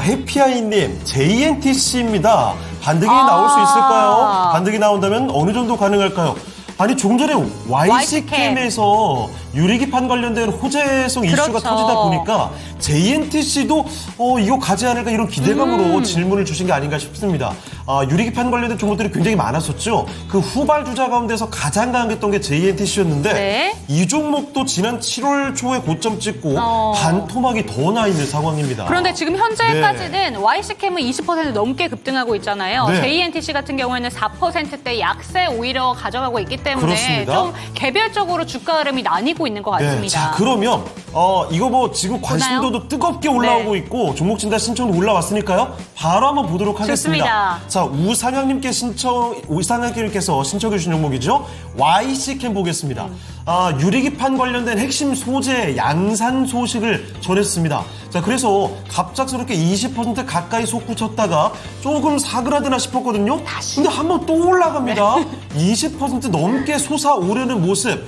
해피아이님, JNTC입니다. 반등이 나올 수 있을까요? 반등이 나온다면 어느 정도 가능할까요? 아니, 조금 전에 YC캠에서 유리기판 관련된 호재성 이슈가 그렇죠. 터지다 보니까 JNTC도 이거 가지 않을까 이런 기대감으로 질문을 주신 게 아닌가 싶습니다. 유리기판 관련된 종목들이 굉장히 많았었죠. 그 후발주자 가운데서 가장 강했던 게 JNTC였는데 네. 이 종목도 지난 7월 초에 고점 찍고 반토막이 더 나 있는 상황입니다. 그런데 지금 현재까지는 YC캠은 20% 넘게 급등하고 있잖아요. 네. JNTC 같은 경우에는 4%대 약세 오히려 가져가고 있기 때문에 그렇습니다. 좀 개별적으로 주가 흐름이 나뉘고 있는 것 같습니다. 네, 자, 그러면 이거 뭐 지금 관심도도 뜨겁게 올라오고 네. 있고 종목 진단 신청도 올라왔으니까요. 바로 한번 보도록 하겠습니다. 좋습니다. 자, 우상향님께서 신청해 주신 종목이죠. YC캠 보겠습니다. 유리기판 관련된 핵심 소재 양산 소식을 전했습니다. 자, 그래서 갑작스럽게 20% 가까이 솟구쳤다가 조금 사그라드나 싶었거든요. 근데 한번 또 올라갑니다. 네. 20% 넘게 솟아오르는 모습.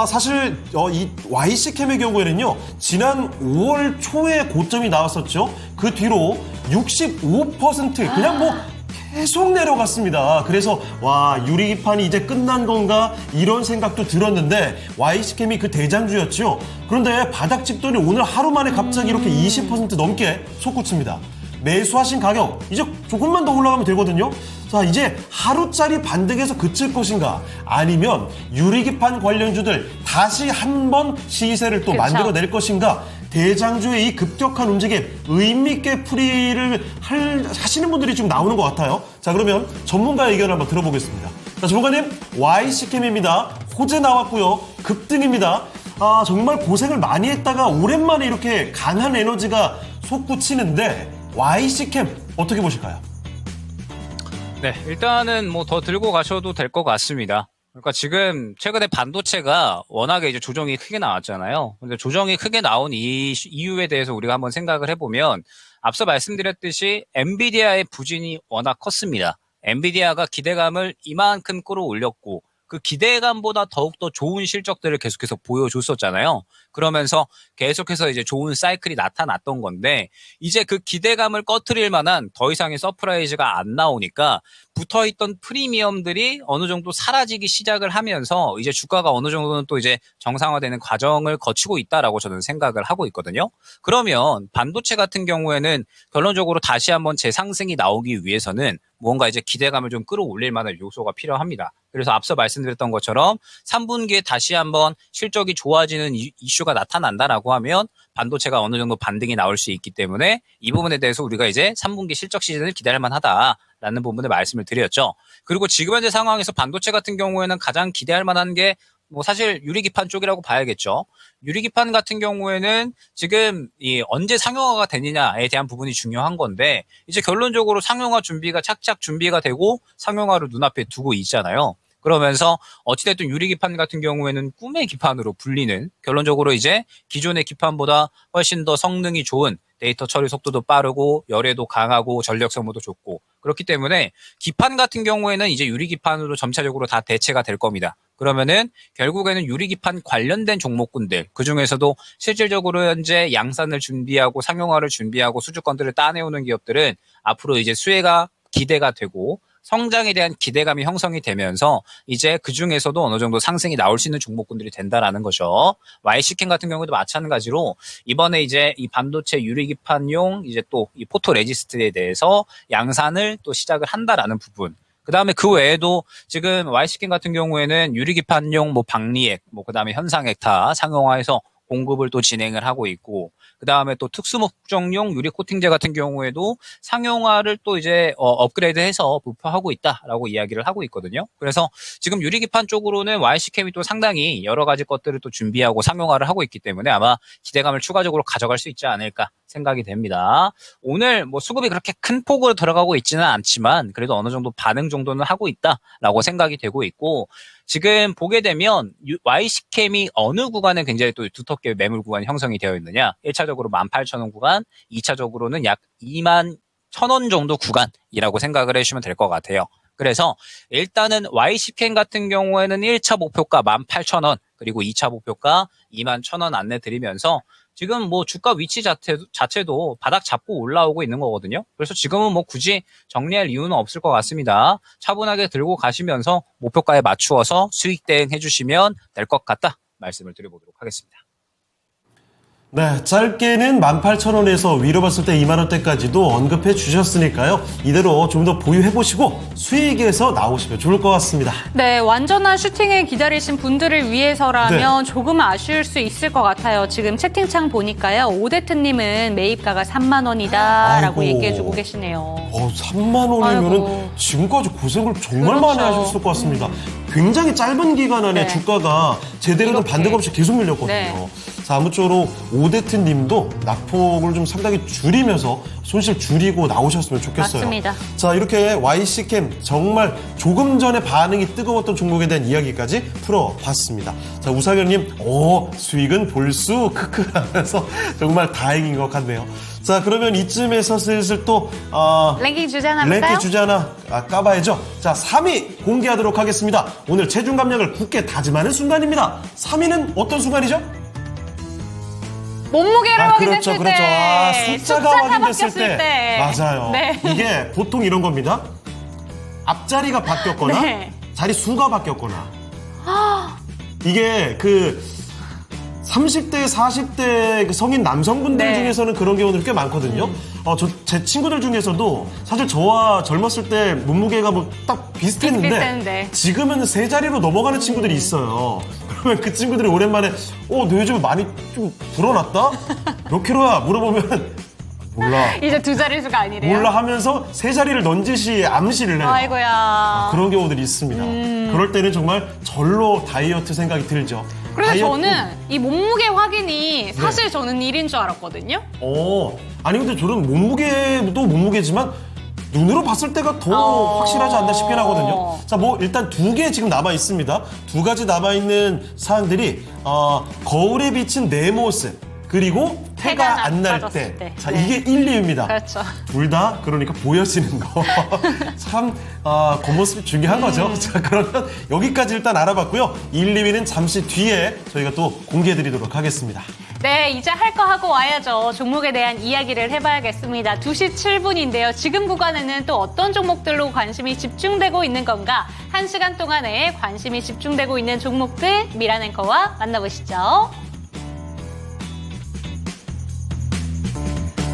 사실 이 YC캠의 경우에는요. 지난 5월 초에 고점이 나왔었죠. 그 뒤로 65% 그냥 뭐 계속 내려갔습니다. 그래서 와, 유리기판이 이제 끝난 건가 이런 생각도 들었는데 YC캠이 그 대장주였죠. 그런데 바닥 찍더니 오늘 하루 만에 갑자기 이렇게 20% 넘게 솟구칩니다. 매수하신 가격 이제 조금만 더 올라가면 되거든요. 자, 이제 하루짜리 반등에서 그칠 것인가 아니면 유리기판 관련주들 다시 한번 시세를 또 그쵸. 만들어낼 것인가. 대장주의 이 급격한 움직임 의미있게 풀이를 하시는 분들이 지금 나오는 것 같아요. 자, 그러면 전문가의 의견을 한번 들어보겠습니다. 자, 전문가님, YC캠입니다. 호재 나왔고요. 급등입니다. 정말 고생을 많이 했다가 오랜만에 이렇게 강한 에너지가 솟구치는데 YC캠 어떻게 보실까요? 네, 일단은 뭐 더 들고 가셔도 될 것 같습니다. 그러니까 지금 최근에 반도체가 워낙에 이제 조정이 크게 나왔잖아요. 근데 조정이 크게 나온 이 이유에 대해서 우리가 한번 생각을 해보면 앞서 말씀드렸듯이 엔비디아의 부진이 워낙 컸습니다. 엔비디아가 기대감을 이만큼 끌어올렸고 그 기대감보다 더욱더 좋은 실적들을 계속해서 보여줬었잖아요. 그러면서 계속해서 이제 좋은 사이클이 나타났던 건데 이제 그 기대감을 꺼트릴 만한 더 이상의 서프라이즈가 안 나오니까 붙어있던 프리미엄들이 어느 정도 사라지기 시작을 하면서 이제 주가가 어느 정도는 또 이제 정상화되는 과정을 거치고 있다라고 저는 생각을 하고 있거든요. 그러면 반도체 같은 경우에는 결론적으로 다시 한번 재상승이 나오기 위해서는 뭔가 이제 기대감을 좀 끌어올릴 만한 요소가 필요합니다. 그래서 앞서 말씀드렸던 것처럼 3분기에 다시 한번 실적이 좋아지는 이슈가 나타난다라고 하면 반도체가 어느 정도 반등이 나올 수 있기 때문에 이 부분에 대해서 우리가 이제 3분기 실적 시즌을 기대할 만하다라는 부분에 말씀을 드렸죠. 그리고 지금 현재 상황에서 반도체 같은 경우에는 가장 기대할 만한 게 뭐 사실 유리기판 쪽이라고 봐야겠죠. 유리기판 같은 경우에는 지금 이 언제 상용화가 되느냐에 대한 부분이 중요한 건데 이제 결론적으로 상용화 준비가 착착 준비가 되고 상용화를 눈앞에 두고 있잖아요. 그러면서 어찌됐든 유리기판 같은 경우에는 꿈의 기판으로 불리는 결론적으로 이제 기존의 기판보다 훨씬 더 성능이 좋은 데이터 처리 속도도 빠르고 열애도 강하고 전력 소모도 좋고 그렇기 때문에 기판 같은 경우에는 이제 유리기판으로 점차적으로 다 대체가 될 겁니다. 그러면은 결국에는 유리기판 관련된 종목군들 그중에서도 실질적으로 현재 양산을 준비하고 상용화를 준비하고 수주권들을 따내오는 기업들은 앞으로 이제 수혜가 기대가 되고 성장에 대한 기대감이 형성이 되면서 이제 그중에서도 어느 정도 상승이 나올 수 있는 종목군들이 된다라는 거죠. YC캠 같은 경우도 마찬가지로 이번에 이제 이 반도체 유리기판용 이제 또 이 포토 레지스트에 대해서 양산을 또 시작을 한다라는 부분. 그다음에 그 외에도 지금 YC캠 같은 경우에는 유리기판용 뭐 박리액, 뭐 그다음에 현상액 다 상용화해서 공급을 또 진행을 하고 있고 그다음에 또 특수목적용 유리 코팅제 같은 경우에도 상용화를 또 이제 업그레이드해서 부표하고 있다라고 이야기를 하고 있거든요. 그래서 지금 유리기판 쪽으로는 YC캠이 또 상당히 여러 가지 것들을 또 준비하고 상용화를 하고 있기 때문에 아마 기대감을 추가적으로 가져갈 수 있지 않을까 생각이 됩니다. 오늘 뭐 수급이 그렇게 큰 폭으로 들어가고 있지는 않지만 그래도 어느 정도 반응 정도는 하고 있다라고 생각이 되고 있고 지금 보게 되면 YC캠이 어느 구간에 굉장히 또 두텁게 매물 구간이 형성이 되어 있느냐 1차적으로 18,000원 구간 2차적으로는 약 21,000원 정도 구간이라고 생각을 해주시면 될 것 같아요. 그래서 일단은 YC캠 같은 경우에는 1차 목표가 18,000원 그리고 2차 목표가 21,000원 안내 드리면서 지금 뭐 주가 위치 자체도 바닥 잡고 올라오고 있는 거거든요. 그래서 지금은 뭐 굳이 정리할 이유는 없을 것 같습니다. 차분하게 들고 가시면서 목표가에 맞추어서 수익 대응해 주시면 될 것 같다 말씀을 드려보도록 하겠습니다. 네, 짧게는 18,000원에서 위로 봤을 때 2만 원대까지도 언급해 주셨으니까요. 이대로 좀 더 보유해 보시고 수익에서 나오시면 좋을 것 같습니다. 네, 완전한 슈팅을 기다리신 분들을 위해서라면 조금 아쉬울 수 있을 것 같아요. 지금 채팅창 보니까요. 오데트님은 매입가가 3만 원이다라고 아이고. 얘기해주고 계시네요. 3만 원이면은 아이고. 지금까지 고생을 정말 그렇죠. 많이 하셨을 것 같습니다. 굉장히 짧은 기간 안에 네. 주가가 제대로 된 이렇게. 반등 없이 계속 밀렸거든요. 네. 자, 아무쪼록 오데트 님도 낙폭을 좀 상당히 줄이면서 손실 줄이고 나오셨으면 좋겠어요. 맞습니다. 자, 이렇게 YC캠 정말 조금 전에 반응이 뜨거웠던 종목에 대한 이야기까지 풀어봤습니다. 자, 우상현님, 수익은 볼수 크크 하면서 정말 다행인 것 같네요. 자, 그러면 이쯤에서 슬슬 또 랭킹 주제 하나 볼까요? 랭킹 주제 하나 까봐야죠. 자, 3위 공개하도록 하겠습니다. 오늘 체중 감량을 굳게 다짐하는 순간입니다. 3위는 어떤 순간이죠? 몸무게를 그렇죠, 확인했을 그렇죠. 때, 숫자가 확인됐을 바뀌었을 때. 맞아요. 네. 이게 보통 이런 겁니다. 앞자리가 바뀌었거나, 네. 자리 수가 바뀌었거나. 이게 그 30대, 40대 성인 남성분들 네. 중에서는 그런 경우들이 꽤 많거든요. 제 친구들 중에서도 사실 저와 젊었을 때 몸무게가 뭐 딱 비슷했는데 비슷했는데. 지금은 세 자리로 넘어가는 친구들이 있어요. 그러면 그 친구들이 오랜만에 너 요즘 많이 좀 불어났다? 몇 킬로야? 물어보면 몰라. 이제 두 자릿수가 아니래요? 몰라 하면서 세 자리를 넌지시 암시를 해요. 아이고야. 그런 경우들이 있습니다. 그럴 때는 정말 절로 다이어트 생각이 들죠. 그래서 다이어트- 저는 이 몸무게 확인이 사실 저는 일인 줄 알았거든요. 아니 근데 저는 몸무게도 몸무게지만 눈으로 봤을 때가 더 확실하지 않나 싶긴 하거든요. 자, 뭐 일단 2개 지금 남아 있습니다. 2가지 남아 있는 사항들이 거울에 비친 내 모습 그리고 해가 안 날 낮아졌을 때. 때. 자, 네. 이게 1, 2위입니다. 그렇죠. 둘 다 그러니까 보여지는 거. 참 겉모습이 중요한 거죠. 자, 그러면 여기까지 일단 알아봤고요. 1, 2위는 잠시 뒤에 저희가 또 공개해드리도록 하겠습니다. 네, 이제 할 거 하고 와야죠. 종목에 대한 이야기를 해봐야겠습니다. 2시 7분인데요. 지금 구간에는 또 어떤 종목들로 관심이 집중되고 있는 건가? 1시간 동안에 관심이 집중되고 있는 종목들 미란 앵커와 만나보시죠.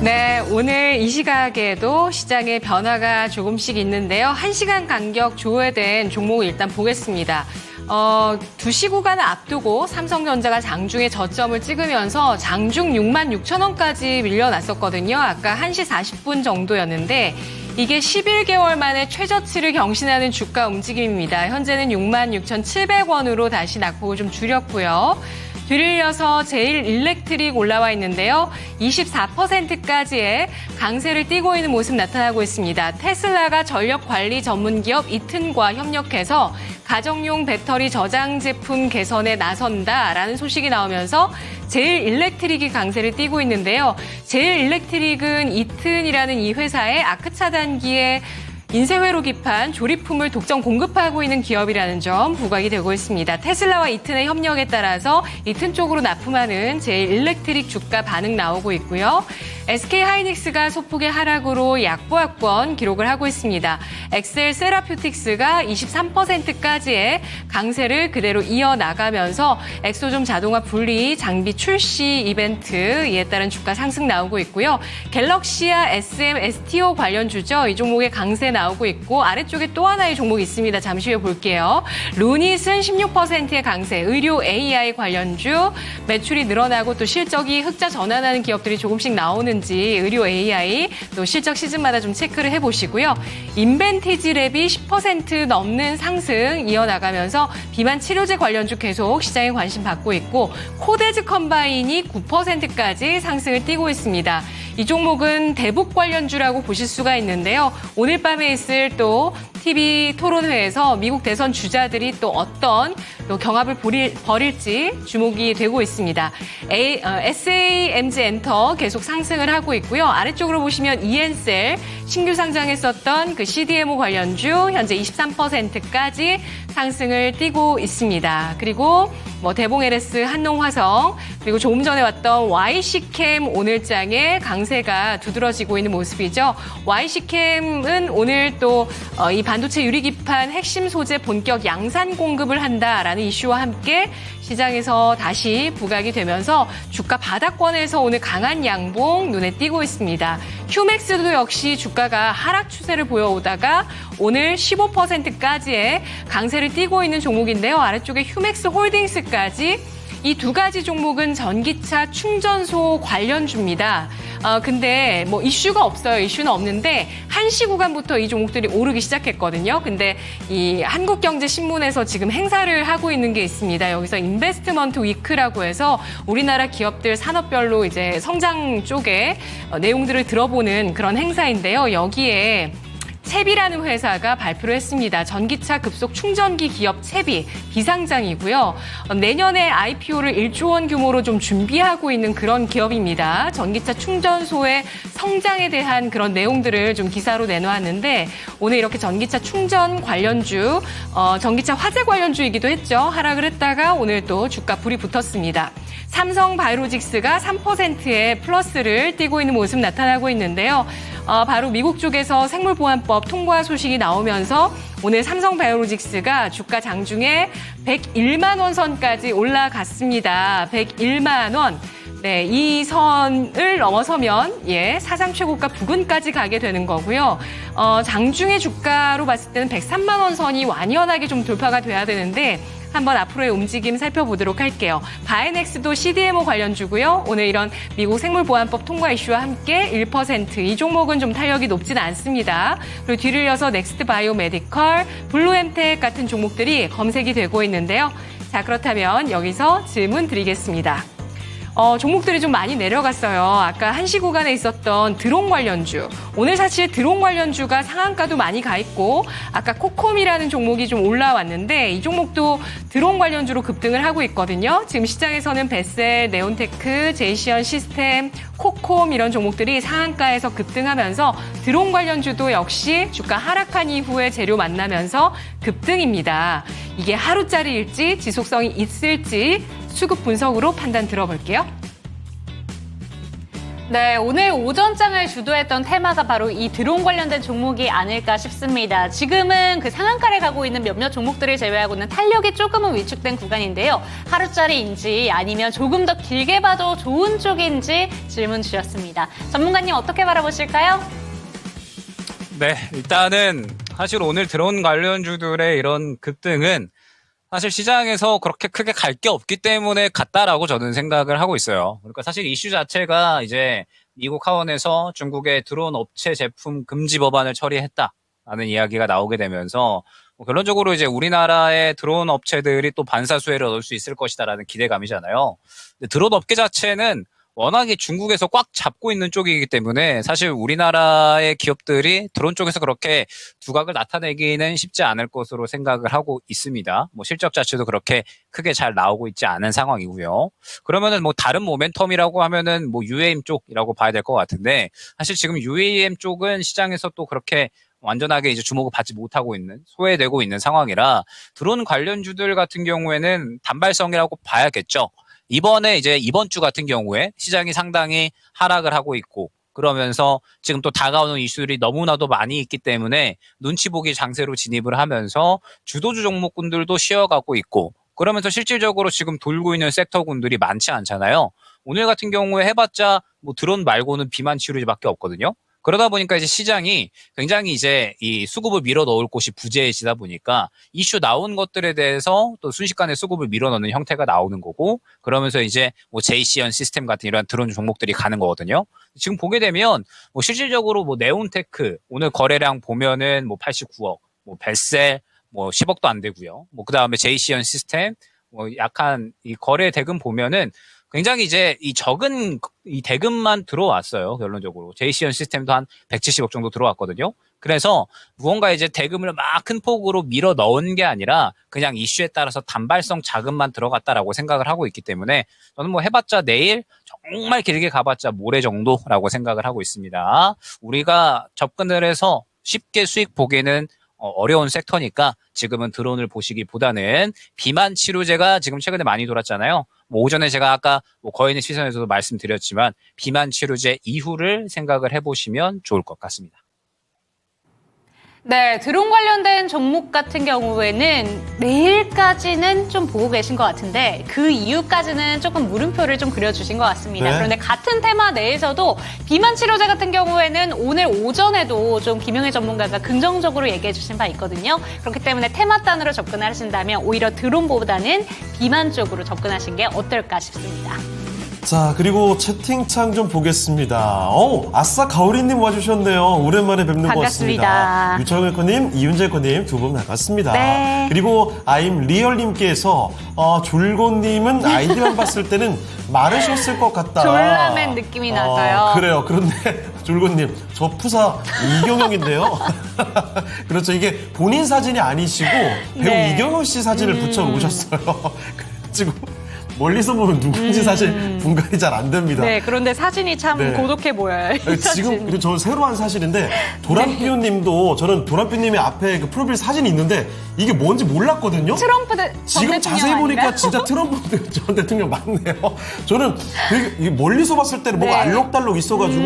네, 오늘 이 시각에도 시장의 변화가 조금씩 있는데요. 1시간 간격 조회된 종목을 일단 보겠습니다. 2시 구간을 앞두고 삼성전자가 장중에 저점을 찍으면서 장중 66,000원까지 밀려났었거든요. 아까 1시 40분 정도였는데 이게 11개월 만에 최저치를 경신하는 주가 움직임입니다. 현재는 66,700원으로 다시 낙폭을 좀 줄였고요. 뒤를 이어서 제일 일렉트릭 올라와 있는데요. 24%까지의 강세를 띠고 있는 모습 나타나고 있습니다. 테슬라가 전력 관리 전문 기업 이튼과 협력해서 가정용 배터리 저장 제품 개선에 나선다라는 소식이 나오면서 제일 일렉트릭이 강세를 띠고 있는데요. 제일 일렉트릭은 이튼이라는 이 회사의 아크 차단기에 인쇄회로 기판 조립품을 독점 공급하고 있는 기업이라는 점 부각이 되고 있습니다. 테슬라와 이튼의 협력에 따라서 이튼 쪽으로 납품하는 제일 일렉트릭 주가 반응 나오고 있고요. SK하이닉스가 소폭의 하락으로 약보합권 기록을 하고 있습니다. 엑셀 세라퓨틱스가 23%까지의 강세를 그대로 이어나가면서 엑소좀 자동화 분리 장비 출시 이벤트 이에 따른 주가 상승 나오고 있고요. 갤럭시아 SM, STO 관련주죠. 이 종목의 강세 나오고 있고 아래쪽에 또 하나의 종목이 있습니다. 잠시 후에 볼게요. 루닛은 16%의 강세, 의료 AI 관련주 매출이 늘어나고 또 실적이 흑자 전환하는 기업들이 조금씩 나오는지 의료 AI 또 실적 시즌마다 좀 체크를 해보시고요. 인벤티지랩이 10% 넘는 상승 이어나가면서 비만 치료제 관련주 계속 시장에 관심 받고 있고 코데즈 컴바인이 9%까지 상승을 띠고 있습니다. 이 종목은 대북 관련주라고 보실 수가 있는데요. 오늘 밤에 있을 또 TV 토론회에서 미국 대선 주자들이 또 어떤 또 경합을 벌일지 주목이 되고 있습니다. SAMG 엔터 계속 상승을 하고 있고요. 아래쪽으로 보시면 이엔셀 신규 상장했었던 그 CDMO 관련주 현재 23%까지 상승을 띠고 있습니다. 그리고 뭐 대봉 LS, 한농화성 그리고 조금 전에 왔던 YC캠 오늘장의 강세가 두드러지고 있는 모습이죠. YC캠은 오늘 또 이 반도체 유리기판 핵심 소재 본격 양산 공급을 한다라는 이슈와 함께 시장에서 다시 부각이 되면서 주가 바닥권에서 오늘 강한 양봉 눈에 띄고 있습니다. 휴맥스도 역시 주가가 하락 추세를 보여오다가 오늘 15%까지의 강세를 띠고 있는 종목인데요. 아래쪽에 휴맥스 홀딩스까지 이 두 가지 종목은 전기차 충전소 관련주입니다. 근데 뭐 이슈가 없어요. 이슈는 없는데 1시 구간부터 이 종목들이 오르기 시작했거든요. 근데 이 한국경제신문에서 지금 행사를 하고 있는 게 있습니다. 여기서 인베스트먼트 위크라고 해서 우리나라 기업들 산업별로 이제 성장 쪽에 내용들을 들어보는 그런 행사인데요. 여기에 채비라는 회사가 발표를 했습니다. 전기차 급속 충전기 기업 채비 비상장이고요. 내년에 IPO를 1조 원 규모로 좀 준비하고 있는 그런 기업입니다. 전기차 충전소의 성장에 대한 그런 내용들을 좀 기사로 내놓았는데 오늘 이렇게 전기차 충전 관련주, 전기차 화재 관련주이기도 했죠. 하락을 했다가 오늘 또 주가 불이 붙었습니다. 삼성바이오로직스가 3%의 플러스를 띄고 있는 모습 나타나고 있는데요. 바로 미국 쪽에서 생물보안법 통과 소식이 나오면서 오늘 삼성바이오로직스가 주가 장중에 101만 원 선까지 올라갔습니다. 101만 원. 네, 이 선을 넘어서면 사상 최고가 부근까지 가게 되는 거고요. 장중의 주가로 봤을 때는 103만 원 선이 완연하게 좀 돌파가 돼야 되는데 한번 앞으로의 움직임 살펴보도록 할게요. 바이넥스도 CDMO 관련주고요. 오늘 이런 미국 생물보안법 통과 이슈와 함께 1% 이 종목은 좀 탄력이 높진 않습니다. 그리고 뒤를 이어서 넥스트 바이오 메디컬, 블루엠텍 같은 종목들이 검색이 되고 있는데요. 자, 그렇다면 여기서 질문 드리겠습니다. 종목들이 좀 많이 내려갔어요. 아까 한시 구간에 있었던 드론 관련주. 오늘 사실 드론 관련주가 상한가도 많이 가 있고 아까 코콤이라는 종목이 좀 올라왔는데 이 종목도 드론 관련주로 급등을 하고 있거든요. 지금 시장에서는 베셀, 네온테크, 제이시언 시스템, 코콤 이런 종목들이 상한가에서 급등하면서 드론 관련주도 역시 주가 하락한 이후에 재료 만나면서 급등입니다. 이게 하루짜리일지 지속성이 있을지 수급 분석으로 판단 들어볼게요. 네, 오늘 오전장을 주도했던 테마가 바로 이 드론 관련된 종목이 아닐까 싶습니다. 지금은 그 상한가를 가고 있는 몇몇 종목들을 제외하고는 탄력이 조금은 위축된 구간인데요. 하루짜리인지 아니면 조금 더 길게 봐도 좋은 쪽인지 질문 주셨습니다. 전문가님 어떻게 바라보실까요? 네, 일단은 사실 오늘 드론 관련주들의 이런 급등은 사실 시장에서 그렇게 크게 갈 게 없기 때문에 갔다라고 저는 생각을 하고 있어요. 그러니까 사실 이슈 자체가 이제 미국 하원에서 중국의 드론 업체 제품 금지 법안을 처리했다라는 이야기가 나오게 되면서 결론적으로 이제 우리나라의 드론 업체들이 또 반사수혜를 얻을 수 있을 것이다라는 기대감이잖아요. 근데 드론 업계 자체는 워낙에 중국에서 꽉 잡고 있는 쪽이기 때문에 사실 우리나라의 기업들이 드론 쪽에서 그렇게 두각을 나타내기는 쉽지 않을 것으로 생각을 하고 있습니다. 뭐 실적 자체도 그렇게 크게 잘 나오고 있지 않은 상황이고요. 그러면은 뭐 다른 모멘텀이라고 하면은 뭐 UAM 쪽이라고 봐야 될 것 같은데 사실 지금 UAM 쪽은 시장에서 또 그렇게 완전하게 이제 주목을 받지 못하고 있는, 소외되고 있는 상황이라 드론 관련주들 같은 경우에는 단발성이라고 봐야겠죠. 이번에 이제 이번 주 같은 경우에 시장이 상당히 하락을 하고 있고 그러면서 지금 또 다가오는 이슈들이 너무나도 많이 있기 때문에 눈치 보기 장세로 진입을 하면서 주도주 종목군들도 쉬어가고 있고 그러면서 실질적으로 지금 돌고 있는 섹터군들이 많지 않잖아요. 오늘 같은 경우에 해봤자 뭐 드론 말고는 비만 치료제밖에 없거든요. 그러다 보니까 이제 시장이 굉장히 이제 이 수급을 밀어 넣을 곳이 부재해지다 보니까 이슈 나온 것들에 대해서 또 순식간에 수급을 밀어 넣는 형태가 나오는 거고 그러면서 이제 뭐 제이시언 시스템 같은 이런 드론 종목들이 가는 거거든요. 지금 보게 되면 뭐 실질적으로 뭐 네온테크 오늘 거래량 보면은 뭐 89억, 뭐 벨셀 뭐 10억도 안 되고요. 뭐 그다음에 제이시언 시스템 뭐 약한 이 거래 대금 보면은 굉장히 이제 이 적은 이 대금만 들어왔어요. 결론적으로. 제이시언 시스템도 한 170억 정도 들어왔거든요. 그래서 무언가 이제 대금을 막 큰 폭으로 밀어 넣은 게 아니라 그냥 이슈에 따라서 단발성 자금만 들어갔다라고 생각을 하고 있기 때문에 저는 뭐 해봤자 내일 정말 길게 가봤자 모레 정도라고 생각을 하고 있습니다. 우리가 접근을 해서 쉽게 수익 보기는 어려운 섹터니까 지금은 드론을 보시기보다는 비만 치료제가 지금 최근에 많이 돌았잖아요. 뭐 오전에 제가 아까 뭐 거인의 시선에서도 말씀드렸지만 비만 치료제 이후를 생각을 해보시면 좋을 것 같습니다. 네, 드론 관련된 종목 같은 경우에는 내일까지는 좀 보고 계신 것 같은데 그 이후까지는 조금 물음표를 좀 그려주신 것 같습니다. 네. 그런데 같은 테마 내에서도 비만 치료제 같은 경우에는 오늘 오전에도 좀 김용혜 전문가가 긍정적으로 얘기해 주신 바 있거든요. 그렇기 때문에 테마 단으로 접근을 하신다면 오히려 드론보다는 비만 쪽으로 접근하신 게 어떨까 싶습니다. 자, 그리고 채팅창 좀 보겠습니다. 아싸 가오리님 와주셨네요. 오랜만에 뵙는 것 같습니다. 반갑습니다. 유창일커님, 이윤재커님 두 분 반갑습니다. 네. 그리고 아임 리얼님께서 졸고님은 아이디만 봤을 때는 마르셨을 것 같다. 졸라맨 느낌이 나서요. 그래요. 그런데 졸고님, 저 푸사 이경영인데요. 그렇죠. 이게 본인 사진이 아니시고 배우 네. 이경영 씨 사진을 붙여 놓으셨어요. 그래가지고 멀리서 보면 누군지 사실 분간이 잘 안 됩니다. 네, 그런데 사진이 참 네. 고독해 보여요. 이 지금 사진. 그리고 저 새로 한 사실인데 도란피오님도 저는 도란피오님의 앞에 그 프로필 사진이 있는데 이게 뭔지 몰랐거든요. 트럼프 전 지금 대통령 자세히 보니까 아닌가요? 진짜 트럼프 전 대통령 맞네요. 저는 되게 이게 멀리서 봤을 때는 뭐가 네. 알록달록 있어가지고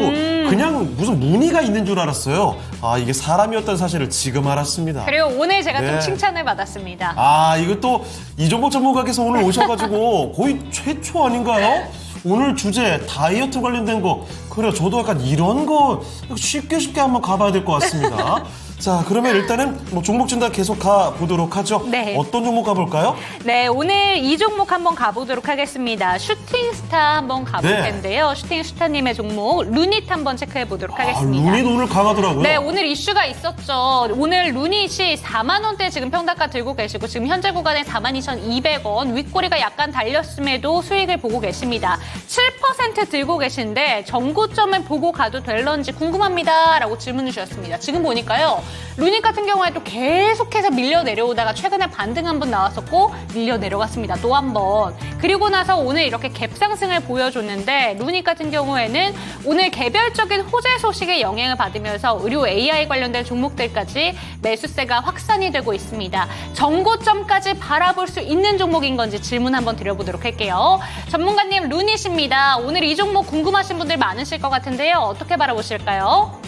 그냥 무슨 무늬가 있는 줄 알았어요. 아, 이게 사람이었던 사실을 지금 알았습니다. 그리고 오늘 제가 네. 좀 칭찬을 받았습니다. 아, 이것도 이종복 전문가께서 오늘 오셔가지고 거의 최초 아닌가요? 오늘 주제 다이어트 관련된 거. 그래요. 저도 약간 이런 거 쉽게 한번 가봐야 될 것 같습니다. 자, 그러면 일단은 뭐 종목 진단 계속 가보도록 하죠. 네. 어떤 종목 가볼까요? 네, 오늘 이 종목 한번 가보도록 하겠습니다. 슈팅스타 한번 가볼 네. 텐데요. 슈팅스타님의 종목 루닛 한번 체크해 보도록 하겠습니다. 루닛 오늘 강하더라고요. 네, 오늘 이슈가 있었죠. 오늘 루닛이 4만 원대 지금 평단가 들고 계시고 지금 현재 구간에 42,200원 윗꼬리가 약간 달렸음에도 수익을 보고 계십니다. 7% 들고 계신데 전고점을 보고 가도 될런지 궁금합니다. 라고 질문을 주셨습니다. 지금 보니까요. 루닛 같은 경우에 또 계속해서 밀려 내려오다가 최근에 반등 한번 나왔었고 밀려 내려갔습니다. 또 한 번. 그리고 나서 오늘 이렇게 갭 상승을 보여줬는데 루닛 같은 경우에는 오늘 개별적인 호재 소식에 영향을 받으면서 의료 AI 관련된 종목들까지 매수세가 확산이 되고 있습니다. 정고점까지 바라볼 수 있는 종목인 건지 질문 한번 드려보도록 할게요. 전문가님 루닛입니다. 오늘 이 종목 궁금하신 분들 많으실 것 같은데요. 어떻게 바라보실까요?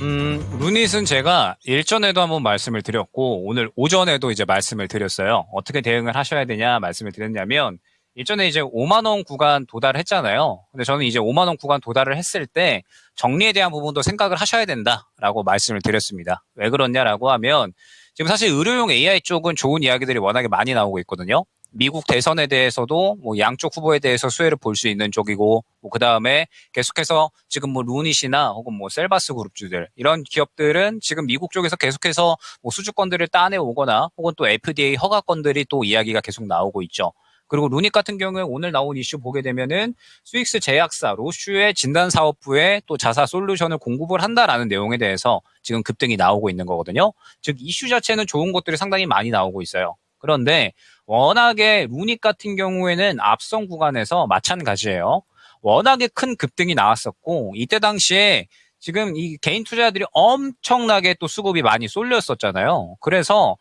루닛은 제가 일전에도 한번 말씀을 드렸고 오늘 오전에도 이제 말씀을 드렸어요. 어떻게 대응을 하셔야 되냐 말씀을 드렸냐면 일전에 이제 5만 원 구간 도달했잖아요. 근데 저는 이제 5만 원 구간 도달을 했을 때 정리에 대한 부분도 생각을 하셔야 된다라고 말씀을 드렸습니다. 왜 그러냐라고 하면 지금 사실 의료용 AI 쪽은 좋은 이야기들이 워낙에 많이 나오고 있거든요. 미국 대선에 대해서도 뭐 양쪽 후보에 대해서 수혜를 볼 수 있는 쪽이고 뭐 그다음에 계속해서 지금 뭐 루닛이나 혹은 뭐 셀바스 그룹주들 이런 기업들은 지금 미국 쪽에서 계속해서 뭐 수주권들을 따내 오거나 혹은 또 FDA 허가권들이 또 이야기가 계속 나오고 있죠. 그리고 루닛 같은 경우에 오늘 나온 이슈 보게 되면은 스윅스 제약사 로슈의 진단사업부에 또 자사 솔루션을 공급을 한다라는 내용에 대해서 지금 급등이 나오고 있는 거거든요. 즉 이슈 자체는 좋은 것들이 상당히 많이 나오고 있어요. 그런데 워낙에 루닛 같은 경우에는 앞선 구간에서 마찬가지예요. 워낙에 큰 급등이 나왔었고 이때 당시에 지금 이 개인 투자자들이 엄청나게 또 수급이 많이 쏠렸었잖아요. 그래서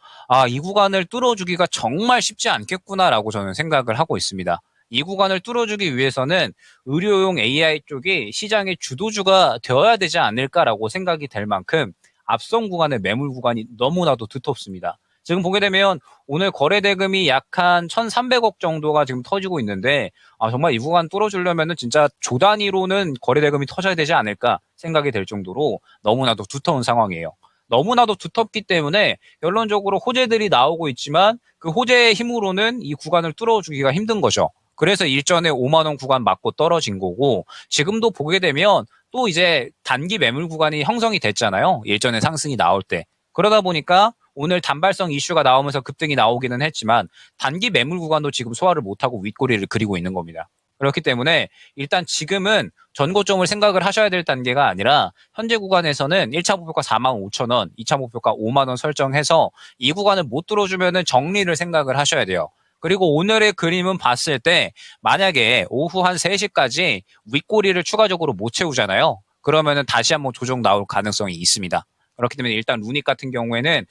이 구간을 뚫어주기가 정말 쉽지 않겠구나라고 저는 생각을 하고 있습니다. 이 구간을 뚫어주기 위해서는 의료용 AI 쪽이 시장의 주도주가 되어야 되지 않을까라고 생각이 될 만큼 앞선 구간의 매물 구간이 너무나도 두텁습니다. 지금 보게 되면 오늘 거래 대금이 약 한 1,300억 정도가 지금 터지고 있는데 정말 이 구간 뚫어주려면은 진짜 조 단위로는 거래 대금이 터져야 되지 않을까 생각이 될 정도로 너무나도 두터운 상황이에요. 너무나도 두텁기 때문에 결론적으로 호재들이 나오고 있지만 그 호재의 힘으로는 이 구간을 뚫어주기가 힘든 거죠. 그래서 일전에 5만 원 구간 맞고 떨어진 거고 지금도 보게 되면 또 이제 단기 매물 구간이 형성이 됐잖아요. 일전에 상승이 나올 때. 그러다 보니까 오늘 단발성 이슈가 나오면서 급등이 나오기는 했지만 단기 매물 구간도 지금 소화를 못하고 윗꼬리를 그리고 있는 겁니다. 그렇기 때문에 일단 지금은 전고점을 생각을 하셔야 될 단계가 아니라 현재 구간에서는 1차 목표가 45,000원, 2차 목표가 5만 원 설정해서 이 구간을 못 뚫어주면은 정리를 생각을 하셔야 돼요. 그리고 오늘의 그림은 봤을 때 만약에 오후 한 3시까지 윗꼬리를 추가적으로 못 채우잖아요. 그러면은 다시 한번 조정 나올 가능성이 있습니다. 그렇기 때문에 일단 루닛 같은 경우에는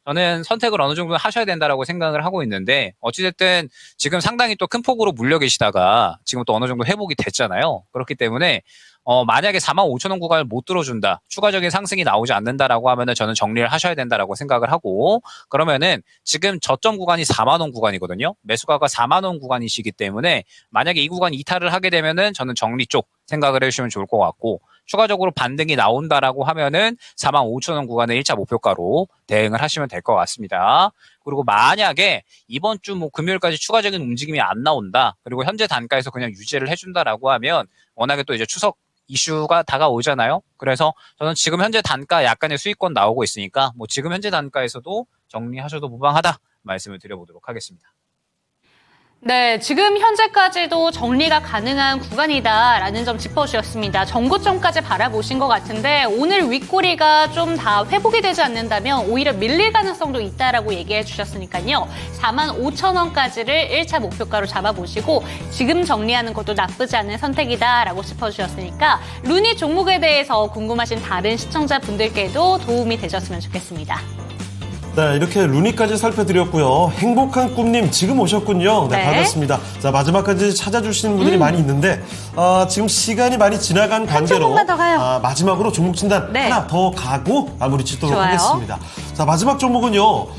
저는 선택을 어느 정도 하셔야 된다라고 생각을 하고 있는데 어찌됐든 지금 상당히 또 큰 폭으로 물려 계시다가 지금 또 어느 정도 회복이 됐잖아요. 그렇기 때문에 만약에 45,000원 구간을 못 뚫어준다, 추가적인 상승이 나오지 않는다라고 하면은 저는 정리를 하셔야 된다라고 생각을 하고 그러면은 지금 저점 구간이 4만 원 구간이거든요. 매수가가 4만 원 구간이시기 때문에 만약에 이 구간 이탈을 하게 되면은 저는 정리 쪽 생각을 해주시면 좋을 것 같고 추가적으로 반등이 나온다라고 하면은 45,000원 구간의 1차 목표가로 대응을 하시면 될 것 같습니다. 그리고 만약에 이번 주 뭐 금요일까지 추가적인 움직임이 안 나온다. 그리고 현재 단가에서 그냥 유지를 해준다라고 하면 워낙에 또 이제 추석 이슈가 다가오잖아요. 그래서 저는 지금 현재 단가 약간의 수익권 나오고 있으니까 뭐 지금 현재 단가에서도 정리하셔도 무방하다 말씀을 드려보도록 하겠습니다. 네, 지금 현재까지도 정리가 가능한 구간이다라는 점 짚어주셨습니다. 정고점까지 바라보신 것 같은데 오늘 윗꼬리가 좀 다 회복이 되지 않는다면 오히려 밀릴 가능성도 있다라고 얘기해 주셨으니까요. 45,000원까지를 1차 목표가로 잡아보시고 지금 정리하는 것도 나쁘지 않은 선택이다라고 짚어주셨으니까 루닛 종목에 대해서 궁금하신 다른 시청자분들께도 도움이 되셨으면 좋겠습니다. 네, 이렇게 루닛까지 살펴드렸고요. 행복한 꿈님 지금 오셨군요. 네, 네. 반갑습니다. 자, 마지막까지 찾아주시는 분들이 많이 있는데 지금 시간이 많이 지나간 관계로 조금만 더 가요. 마지막으로 종목 진단 네. 하나 더 가고 마무리 짓도록 좋아요. 하겠습니다. 자, 마지막 종목은요.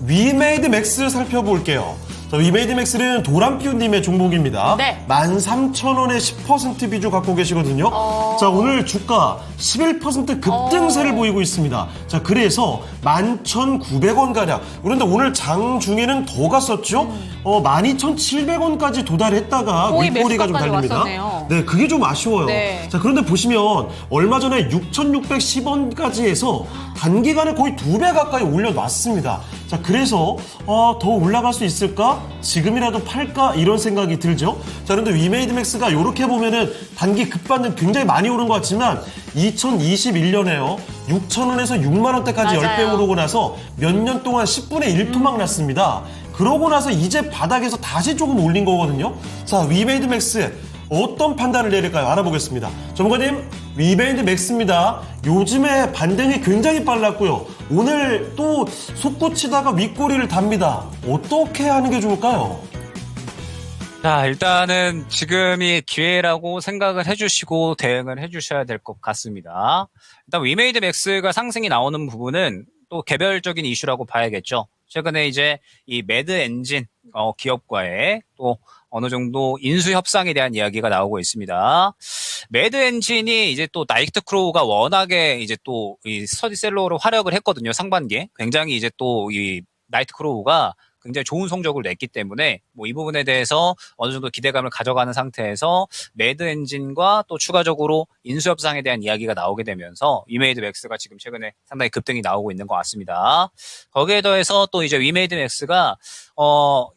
위메이드 맥스 살펴볼게요. 자, 위메이드 맥스는 도람피우님의 종목입니다. 네. 13,000원에 10% 비중 갖고 계시거든요. 자, 오늘 주가 11% 급등세를 보이고 있습니다. 자, 그래서 11,900원가량. 그런데 오늘 장중에는 더 갔었죠? 12,700원까지 도달했다가 거의 윗꼬리가 좀 매수가까지 달립니다. 왔었네요. 네, 그게 좀 아쉬워요. 네. 자, 그런데 보시면 얼마 전에 6,610원까지 해서 단기간에 거의 2배 가까이 올려놨습니다. 자, 그래서 더 올라갈 수 있을까? 지금이라도 팔까? 이런 생각이 들죠. 자, 그런데 위메이드 맥스가 이렇게 보면은 단기 급반등 굉장히 많이 오른 것 같지만 2021년에요. 6,000원에서 6만 원대까지 맞아요. 10배 오르고 나서 몇 년 동안 10분의 1 토막 났습니다. 그러고 나서 이제 바닥에서 다시 조금 올린 거거든요. 자, 위메이드 맥스 어떤 판단을 내릴까요? 알아보겠습니다. 전문가님, 위메이드 맥스입니다. 요즘에 반등이 굉장히 빨랐고요. 오늘 또 솟구치다가 윗꼬리를 답니다. 어떻게 하는 게 좋을까요? 자, 일단은 지금이 기회라고 생각을 해주시고 대응을 해주셔야 될 것 같습니다. 일단 위메이드 맥스가 상승이 나오는 부분은 또 개별적인 이슈라고 봐야겠죠. 최근에 이제 이 매드 엔진 기업과의 또 어느 정도 인수 협상에 대한 이야기가 나오고 있습니다. 매드 엔진이 이제 또 나이트 크로우가 워낙에 이제 또 이 스터디셀러로 활약을 했거든요. 상반기에 굉장히 이제 또 이 나이트 크로우가 굉장히 좋은 성적을 냈기 때문에 뭐 이 부분에 대해서 어느 정도 기대감을 가져가는 상태에서 매드 엔진과 또 추가적으로 인수 협상에 대한 이야기가 나오게 되면서 위메이드 맥스가 지금 최근에 상당히 급등이 나오고 있는 것 같습니다. 거기에 더해서 또 이제 위메이드 맥스가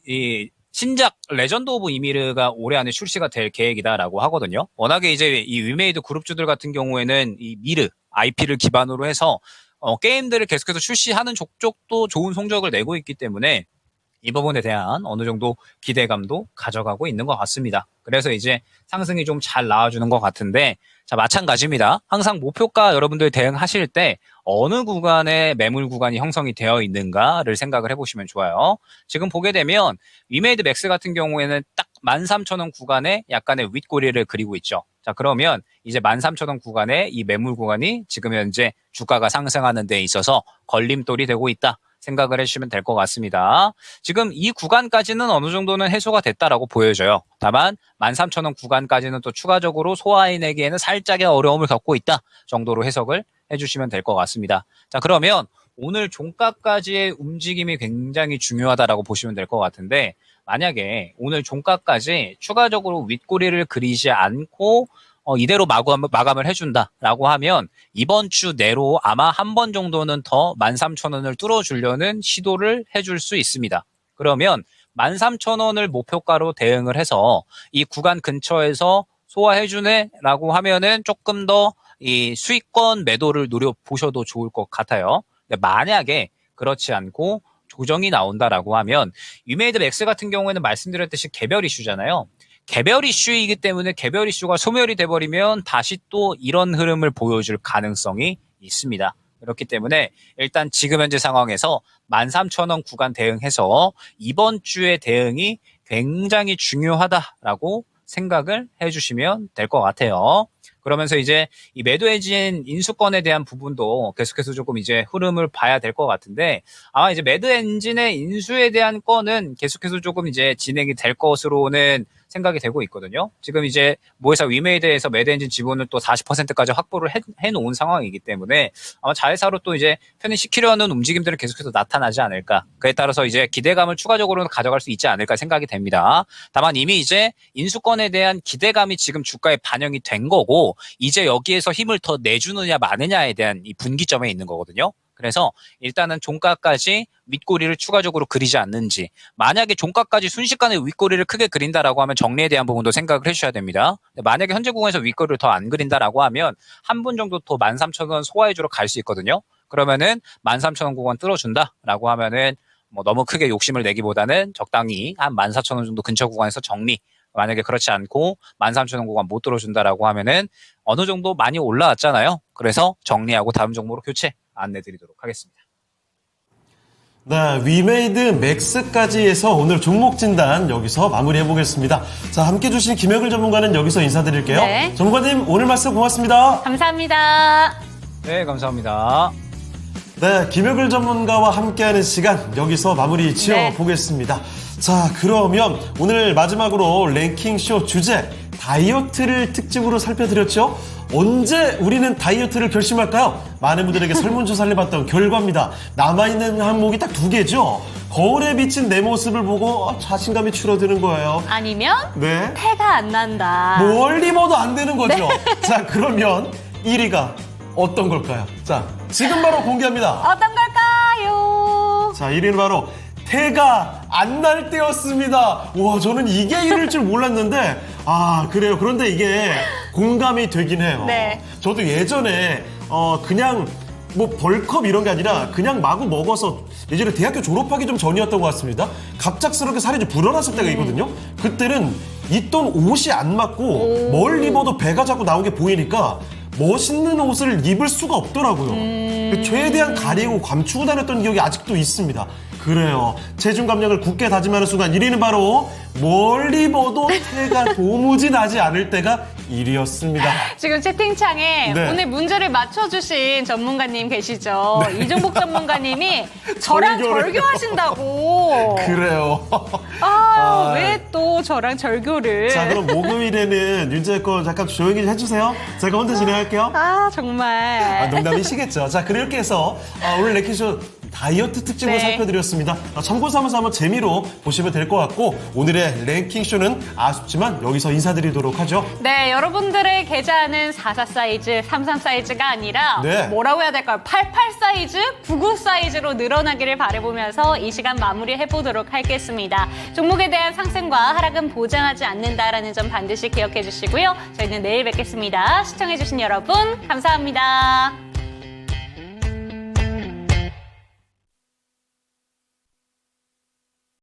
이 신작 레전드 오브 이미르가 올해 안에 출시가 될 계획이다라고 하거든요. 워낙에 이제 이 위메이드 그룹주들 같은 경우에는 이 미르 IP를 기반으로 해서 게임들을 계속해서 출시하는 족족도 좋은 성적을 내고 있기 때문에 이 부분에 대한 어느 정도 기대감도 가져가고 있는 것 같습니다. 그래서 이제 상승이 좀 잘 나와주는 것 같은데, 자, 마찬가지입니다. 항상 목표가 여러분들 대응하실 때 어느 구간에 매물 구간이 형성이 되어 있는가를 생각을 해보시면 좋아요. 지금 보게 되면 위메이드 맥스 같은 경우에는 딱 13,000원 구간에 약간의 윗꼬리를 그리고 있죠. 자, 그러면 이제 13,000원 구간에 이 매물 구간이 지금 현재 주가가 상승하는 데 있어서 걸림돌이 되고 있다 생각을 해주시면 될 것 같습니다. 지금 이 구간까지는 어느 정도는 해소가 됐다라고 보여져요. 다만 13,000원 구간까지는 또 추가적으로 소화해내기에는 살짝의 어려움을 겪고 있다 정도로 해석을 해주시면 될 것 같습니다. 자, 그러면 오늘 종가까지의 움직임이 굉장히 중요하다라고 보시면 될 것 같은데, 만약에 오늘 종가까지 추가적으로 윗꼬리를 그리지 않고 이대로 마감을 해준다라고 하면 이번 주 내로 아마 한 번 정도는 더 13,000원을 뚫어주려는 시도를 해줄 수 있습니다. 그러면 13,000원을 목표가로 대응을 해서 이 구간 근처에서 소화해주네라고 하면은 조금 더 이 수익권 매도를 노려보셔도 좋을 것 같아요. 근데 만약에 그렇지 않고 조정이 나온다라고 하면 위메이드 맥스 같은 경우에는 말씀드렸듯이 개별 이슈잖아요. 개별 이슈이기 때문에 개별 이슈가 소멸이 돼버리면 다시 또 이런 흐름을 보여줄 가능성이 있습니다. 그렇기 때문에 일단 지금 현재 상황에서 13,000원 구간 대응해서 이번 주의 대응이 굉장히 중요하다라고 생각을 해주시면 될 것 같아요. 그러면서 이제 이 매도 엔진 인수권에 대한 부분도 계속해서 조금 이제 흐름을 봐야 될 것 같은데, 아마 이제 매도 엔진의 인수에 대한 건은 계속해서 조금 이제 진행이 될 것으로는 생각이 되고 있거든요. 지금 이제 모회사 위메이드에서 매도 엔진 지분을 또 40%까지 확보를 해놓은 상황이기 때문에 아마 자회사로 또 이제 편입시키려는 움직임들은 계속해서 나타나지 않을까. 그에 따라서 이제 기대감을 추가적으로는 가져갈 수 있지 않을까 생각이 됩니다. 다만 이미 이제 인수권에 대한 기대감이 지금 주가에 반영이 된 거고, 이제 여기에서 힘을 더 내주느냐 마느냐에 대한 이 분기점에 있는 거거든요. 그래서 일단은 종가까지 윗꼬리를 추가적으로 그리지 않는지, 만약에 종가까지 순식간에 윗꼬리를 크게 그린다라고 하면 정리에 대한 부분도 생각을 해주셔야 됩니다. 만약에 현재 구간에서 윗꼬리를 더 안 그린다라고 하면 한 분 정도 더 13,000원 소화해주러 갈 수 있거든요. 그러면은 13,000원 구간 뚫어준다라고 하면은 뭐 너무 크게 욕심을 내기보다는 적당히 한 14,000원 정도 근처 구간에서 정리, 만약에 그렇지 않고 13,000원 구간 못 뚫어준다라고 하면은 어느 정도 많이 올라왔잖아요. 그래서 정리하고 다음 종목으로 교체 안내드리도록 하겠습니다. 네, 위메이드 맥스까지 해서 오늘 종목 진단 여기서 마무리해보겠습니다. 자, 함께 해주신 김혁일 전문가는 여기서 인사드릴게요. 네. 전문가님, 오늘 말씀 고맙습니다. 감사합니다. 네, 감사합니다. 네, 김혁일 전문가와 함께하는 시간 여기서 마무리 지어보겠습니다. 자, 그러면 오늘 마지막으로 랭킹쇼 주제 다이어트를 특집으로 살펴드렸죠. 언제 우리는 다이어트를 결심할까요? 많은 분들에게 설문조사를 해봤던 결과입니다. 남아있는 항목이 딱 2개죠. 거울에 비친 내 모습을 보고 자신감이 줄어드는 거예요. 아니면 네. 태가 안 난다. 멀리 봐도 안 되는 거죠. 자, 그러면 1위가 어떤 걸까요? 자, 지금 바로 공개합니다. 어떤 걸까요? 자, 1위는 바로 태가 안 날 때였습니다. 와, 저는 이게 이럴 줄 몰랐는데, 아, 그래요. 그런데 이게 공감이 되긴 해요. 네. 저도 예전에, 그냥, 뭐, 벌컵 이런 게 아니라 그냥 마구 먹어서 예전에 대학교 졸업하기 좀 전이었던 것 같습니다. 갑작스럽게 살이 좀 불어났을 때가 있거든요. 그때는 입던 옷이 안 맞고 뭘 입어도 배가 자꾸 나온 게 보이니까 멋있는 옷을 입을 수가 없더라고요. 최대한 가리고 감추고 다녔던 기억이 아직도 있습니다. 그래요. 체중 감량을 굳게 다짐하는 순간 1위는 바로 멀리 봐도 태가 도무지 나지 않을 때가 1위였습니다. 지금 채팅창에 네. 오늘 문제를 맞춰주신 전문가님 계시죠? 이종복 전문가님이 저랑 절교를 절교하신다고. 그래요. 왜 또 저랑 절교를. 자, 그럼 목요일에는 윤재 거 잠깐 조용히 해주세요. 제가 혼자 진행할게요. 정말. 농담이시겠죠. 자, 그렇게 해서 오늘 랭킹쇼 다이어트 특집으로 네. 살펴드렸습니다. 참고 삼아서 한번 재미로 보시면 될 것 같고 오늘의 랭킹쇼는 아쉽지만 여기서 인사드리도록 하죠. 네, 여러분들의 계좌는 44 사이즈, 33 사이즈가 아니라 네. 뭐라고 해야 될까요? 88 사이즈, 99 사이즈로 늘어나기를 바라보면서 이 시간 마무리해보도록 하겠습니다. 종목에 대한 상승과 하락은 보장하지 않는다라는 점 반드시 기억해 주시고요. 저희는 내일 뵙겠습니다. 시청해주신 여러분 감사합니다.